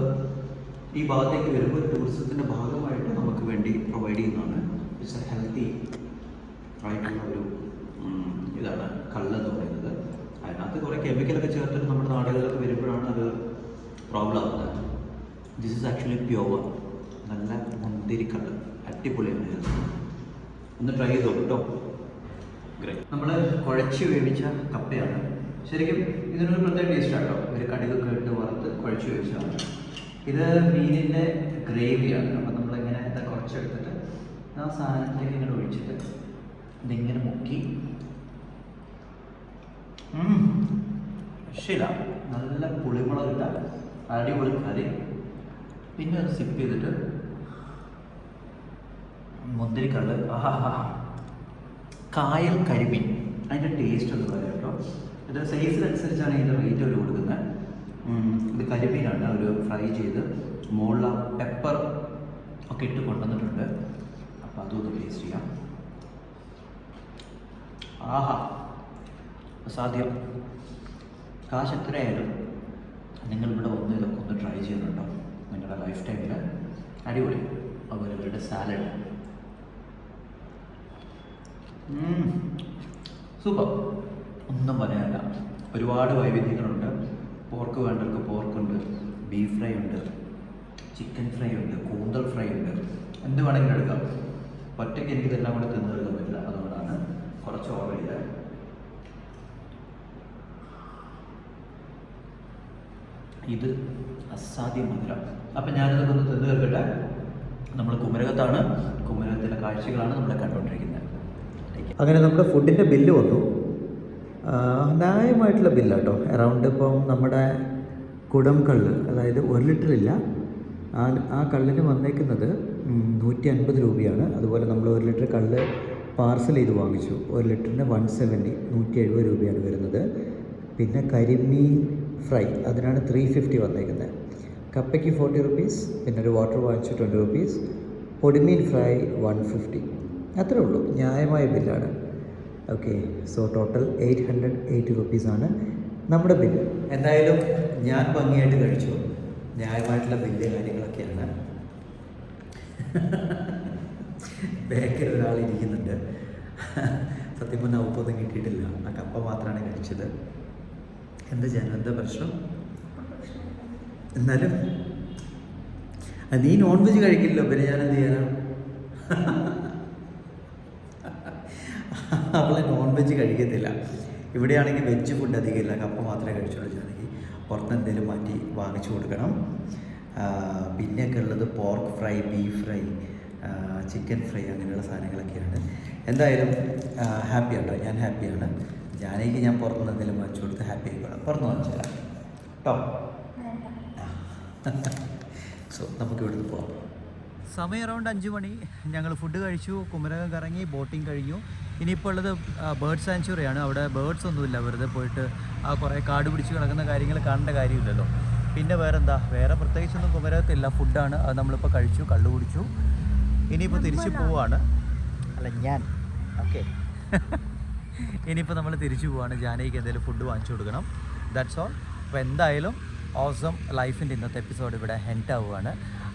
ഈ ഭാഗത്തേക്ക് വരുമ്പോൾ ടൂറിസത്തിൻ്റെ ഭാഗമായിട്ട് നമുക്ക് വേണ്ടി പ്രൊവൈഡ് ചെയ്യുന്നതാണ്. ഇറ്റ്സ് എ ഹെൽത്തി ആയിട്ടുള്ള ഒരു ഇതാണ് കള്ളെന്ന് പറയുന്നത്. അതിനകത്ത് കുറേ കെമിക്കലൊക്കെ ചേർത്തിട്ട് നമ്മുടെ നാടുകളിലൊക്കെ വരുമ്പോഴാണ് അത് പ്രോബ്ലം ആകുന്നത്. ദിസ് ഈസ് ആക്ച്വലി പ്യുവർ നല്ല മുന്തിരിക്കള്ള്. അടിപൊളിയാണ്. ഒന്ന് ട്രൈ ചെയ്തോ കേട്ടോ. ഗ്രേറ്റ്. നമ്മൾ കുഴച്ച് വേവിച്ച കപ്പയാണ്. ശരിക്കും ഇതിനൊരു പ്രത്യേക ടേസ്റ്റാണ് കേട്ടോ. ഒരു കടുകൊക്കെ ഇട്ട് വറുത്ത് കുഴച്ച് വേവിച്ചതാണ്. ഇത് മീനിൻ്റെ ഗ്രേവിയാണ്. അപ്പം നമ്മളിങ്ങനെ എന്താ കുറച്ചെടുത്തിട്ട് ആ സാധനത്തിലേക്ക് ഇങ്ങനെ ഒഴിച്ചിട്ട് ഇതിങ്ങനെ മുക്കി ശരിയാ നല്ല പുളിമുളക് ഇട്ട അടിപൊളി കറി. പിന്നെ അത് സിപ്പ് ചെയ്തിട്ട് മുന്തിരിക്കള്ള്. കായൽ കരിമീൻ, അതിൻ്റെ ടേസ്റ്റ് ഒന്ന് പറയാം കേട്ടോ. ഇത് സൈസിനനുസരിച്ചാണ് ഇതിൻ്റെ റേറ്റ് അവർ കൊടുക്കുന്നത്. ഇത് കരിമീനാണ് അവർ ഫ്രൈ ചെയ്ത് മുകളിൽ പെപ്പർ ഒക്കെ ഇട്ട് കൊണ്ടുവന്നിട്ടുണ്ട്. അപ്പോൾ അതൊന്ന് ടേസ്റ്റ് ചെയ്യാം. അസാധ്യം. കാശ് എത്രയായാലും നിങ്ങളിവിടെ വന്ന് ഇതൊക്കെ ഒന്ന് ട്രൈ ചെയ്യുന്നുണ്ടോ നിങ്ങളുടെ ലൈഫ് ടൈമിൽ. അടിപൊളി. അതുപോലെ ഇവരുടെ സാലഡ് സൂപ്പർ, ഒന്നും പറയാനില്ല. ഒരുപാട് വൈവിധ്യങ്ങളുണ്ട്. പോർക്ക് വേണ്ടവർക്ക് പോർക്കുണ്ട്, ബീഫ് ഫ്രൈ ഉണ്ട്, ചിക്കൻ ഫ്രൈ ഉണ്ട്, കൂന്തൽ ഫ്രൈ ഉണ്ട്, എന്ത് വേണമെങ്കിലും എടുക്കാം. ഒറ്റയ്ക്ക് എനിക്കിതെല്ലാം കൂടെ തിന്നു തീർക്കാൻ പറ്റില്ല, അതുകൊണ്ടാണ് കുറച്ച് ഓർഡർ ചെയ്തത്. ഇത് അസാധ്യം മധുരം. അപ്പം ഞാനിതൊക്കെ ഒന്ന് തിന്നു തീർക്കട്ടെ. നമ്മൾ കുമരകത്താണ്, കുമരകത്തിലെ കാഴ്ചകളാണ് നമ്മളെ കണ്ടുകൊണ്ടിരിക്കുന്നത്. അങ്ങനെ നമ്മുടെ ഫുഡിൻ്റെ ബില്ല് വന്നു. ന്യായമായിട്ടുള്ള ബില്ലാണ് കേട്ടോ. അറൗണ്ട് ഇപ്പം നമ്മുടെ കുടം കള്ള്, അതായത് 1 ലിറ്ററില്ല, ആ കള്ളിന് വന്നേക്കുന്നത് 150 രൂപയാണ്. അതുപോലെ നമ്മൾ 1 ലിറ്റർ കള്ള് പാർസൽ ചെയ്ത് വാങ്ങിച്ചു. 1 ലിറ്ററിന് 170, 170 രൂപയാണ് വരുന്നത്. പിന്നെ കരിമീൻ ഫ്രൈ അതിനാണ് 350 വന്നേക്കുന്നത്. കപ്പയ്ക്ക് 40 റുപ്പീസ്, പിന്നെ ഒരു വാട്ടർ വാങ്ങിച്ച് 20 റുപ്പീസ്, പൊടിമീൻ ഫ്രൈ 150. അത്രേ ഉള്ളൂ, ന്യായമായ ബില്ലാണ്. ഓക്കെ, സോ ടോട്ടൽ 880 റുപ്പീസാണ് നമ്മുടെ ബില്ല്. എന്തായാലും ഞാൻ ഭംഗിയായിട്ട് കഴിച്ചു, ന്യായമായിട്ടുള്ള ബില്ല് കാര്യങ്ങളൊക്കെയാണ്. ബാക്കിൽ ഒരാൾ ഇരിക്കുന്നുണ്ട്. സത്യം പറഞ്ഞാൽ ഉപ്പൊന്നും കിട്ടിയിട്ടില്ല, ആ കപ്പ മാത്രമാണ് കഴിച്ചത്. എന്താ ചെയ്യാൻ, എന്താ പ്രശ്നം? എന്നാലും നീ നോൺ വെജ് കഴിക്കില്ലല്ലോ, പിന്നെ ഞാൻ എന്ത് ചെയ്യാനാ? അവളെ നോൺ വെജ് കഴിക്കത്തില്ല. ഇവിടെയാണെങ്കിൽ വെജ് ഫുഡ് അധികമില്ല, കപ്പ മാത്രമേ കഴിച്ചുള്ളൂ. ജാനകി പുറത്ത് എന്തെങ്കിലും മാറ്റി വാങ്ങിച്ചു കൊടുക്കണം. പിന്നെയൊക്കെ ഉള്ളത് pork fry, beef fry, chicken fry, അങ്ങനെയുള്ള സാധനങ്ങളൊക്കെയാണ്. എന്തായാലും ഹാപ്പിയാട്ടോ, ഞാൻ ഹാപ്പിയാണ്. ജാനകിക്ക് ഞാൻ പുറത്തുനിന്ന് എന്തെങ്കിലും വാങ്ങിച്ചു കൊടുത്ത് ഹാപ്പി ആയിക്കോളാം. പുറത്ത് വാങ്ങിച്ചു തരാം കേട്ടോ. സോ നമുക്ക് ഇവിടുന്ന് പോകാം. സമയം അറൗണ്ട് 5 മണി. ഞങ്ങൾ ഫുഡ് കഴിച്ചു, കുമരകം കറങ്ങി, ബോട്ടിങ് കഴിഞ്ഞു. ഇനിയിപ്പോൾ ഉള്ളത് ബേർഡ് സാങ്ച്വറിയാണ്. അവിടെ ബേർഡ്സ് ഒന്നുമില്ല, വെറുതെ പോയിട്ട് ആ കുറേ കാട് പിടിച്ച് കിടക്കുന്ന കാര്യങ്ങൾ കാണേണ്ട കാര്യമില്ലല്ലോ. പിന്നെ വേറെ പ്രത്യേകിച്ചൊന്നും കുമരകത്തില്ല. ഫുഡാണ്, അത് നമ്മളിപ്പോൾ കഴിച്ചു, കള്ളു കുടിച്ചു. ഇനിയിപ്പോൾ തിരിച്ചു പോവാണ്. അല്ല ഞാൻ ഓക്കെ. ഇനിയിപ്പോൾ നമ്മൾ തിരിച്ചു പോവാണ്. ജാനകിക്ക് എന്തെങ്കിലും ഫുഡ് വാങ്ങിച്ചു കൊടുക്കണം. That's all. അപ്പോൾ എന്തായാലും ഓസം ലൈഫിൻ്റെ ഇന്നത്തെ എപ്പിസോഡ് ഇവിടെ ഹെൻഡ് ആവുകയാണ്.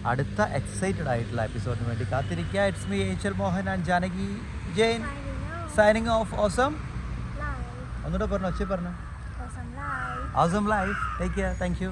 അടുത്ത എക്സൈറ്റഡ് ആയിട്ടുള്ള എപ്പിസോഡിന് വേണ്ടി കാത്തിരിക്കുക. ഇറ്റ്സ് മീ ഏച്ചൽ Mohan and Janaki Jain signing off. Awesome ഒന്നുകൂടെ പറഞ്ഞു, ഒച്ച പറഞ്ഞു. Awesome life. Take care. Thank U.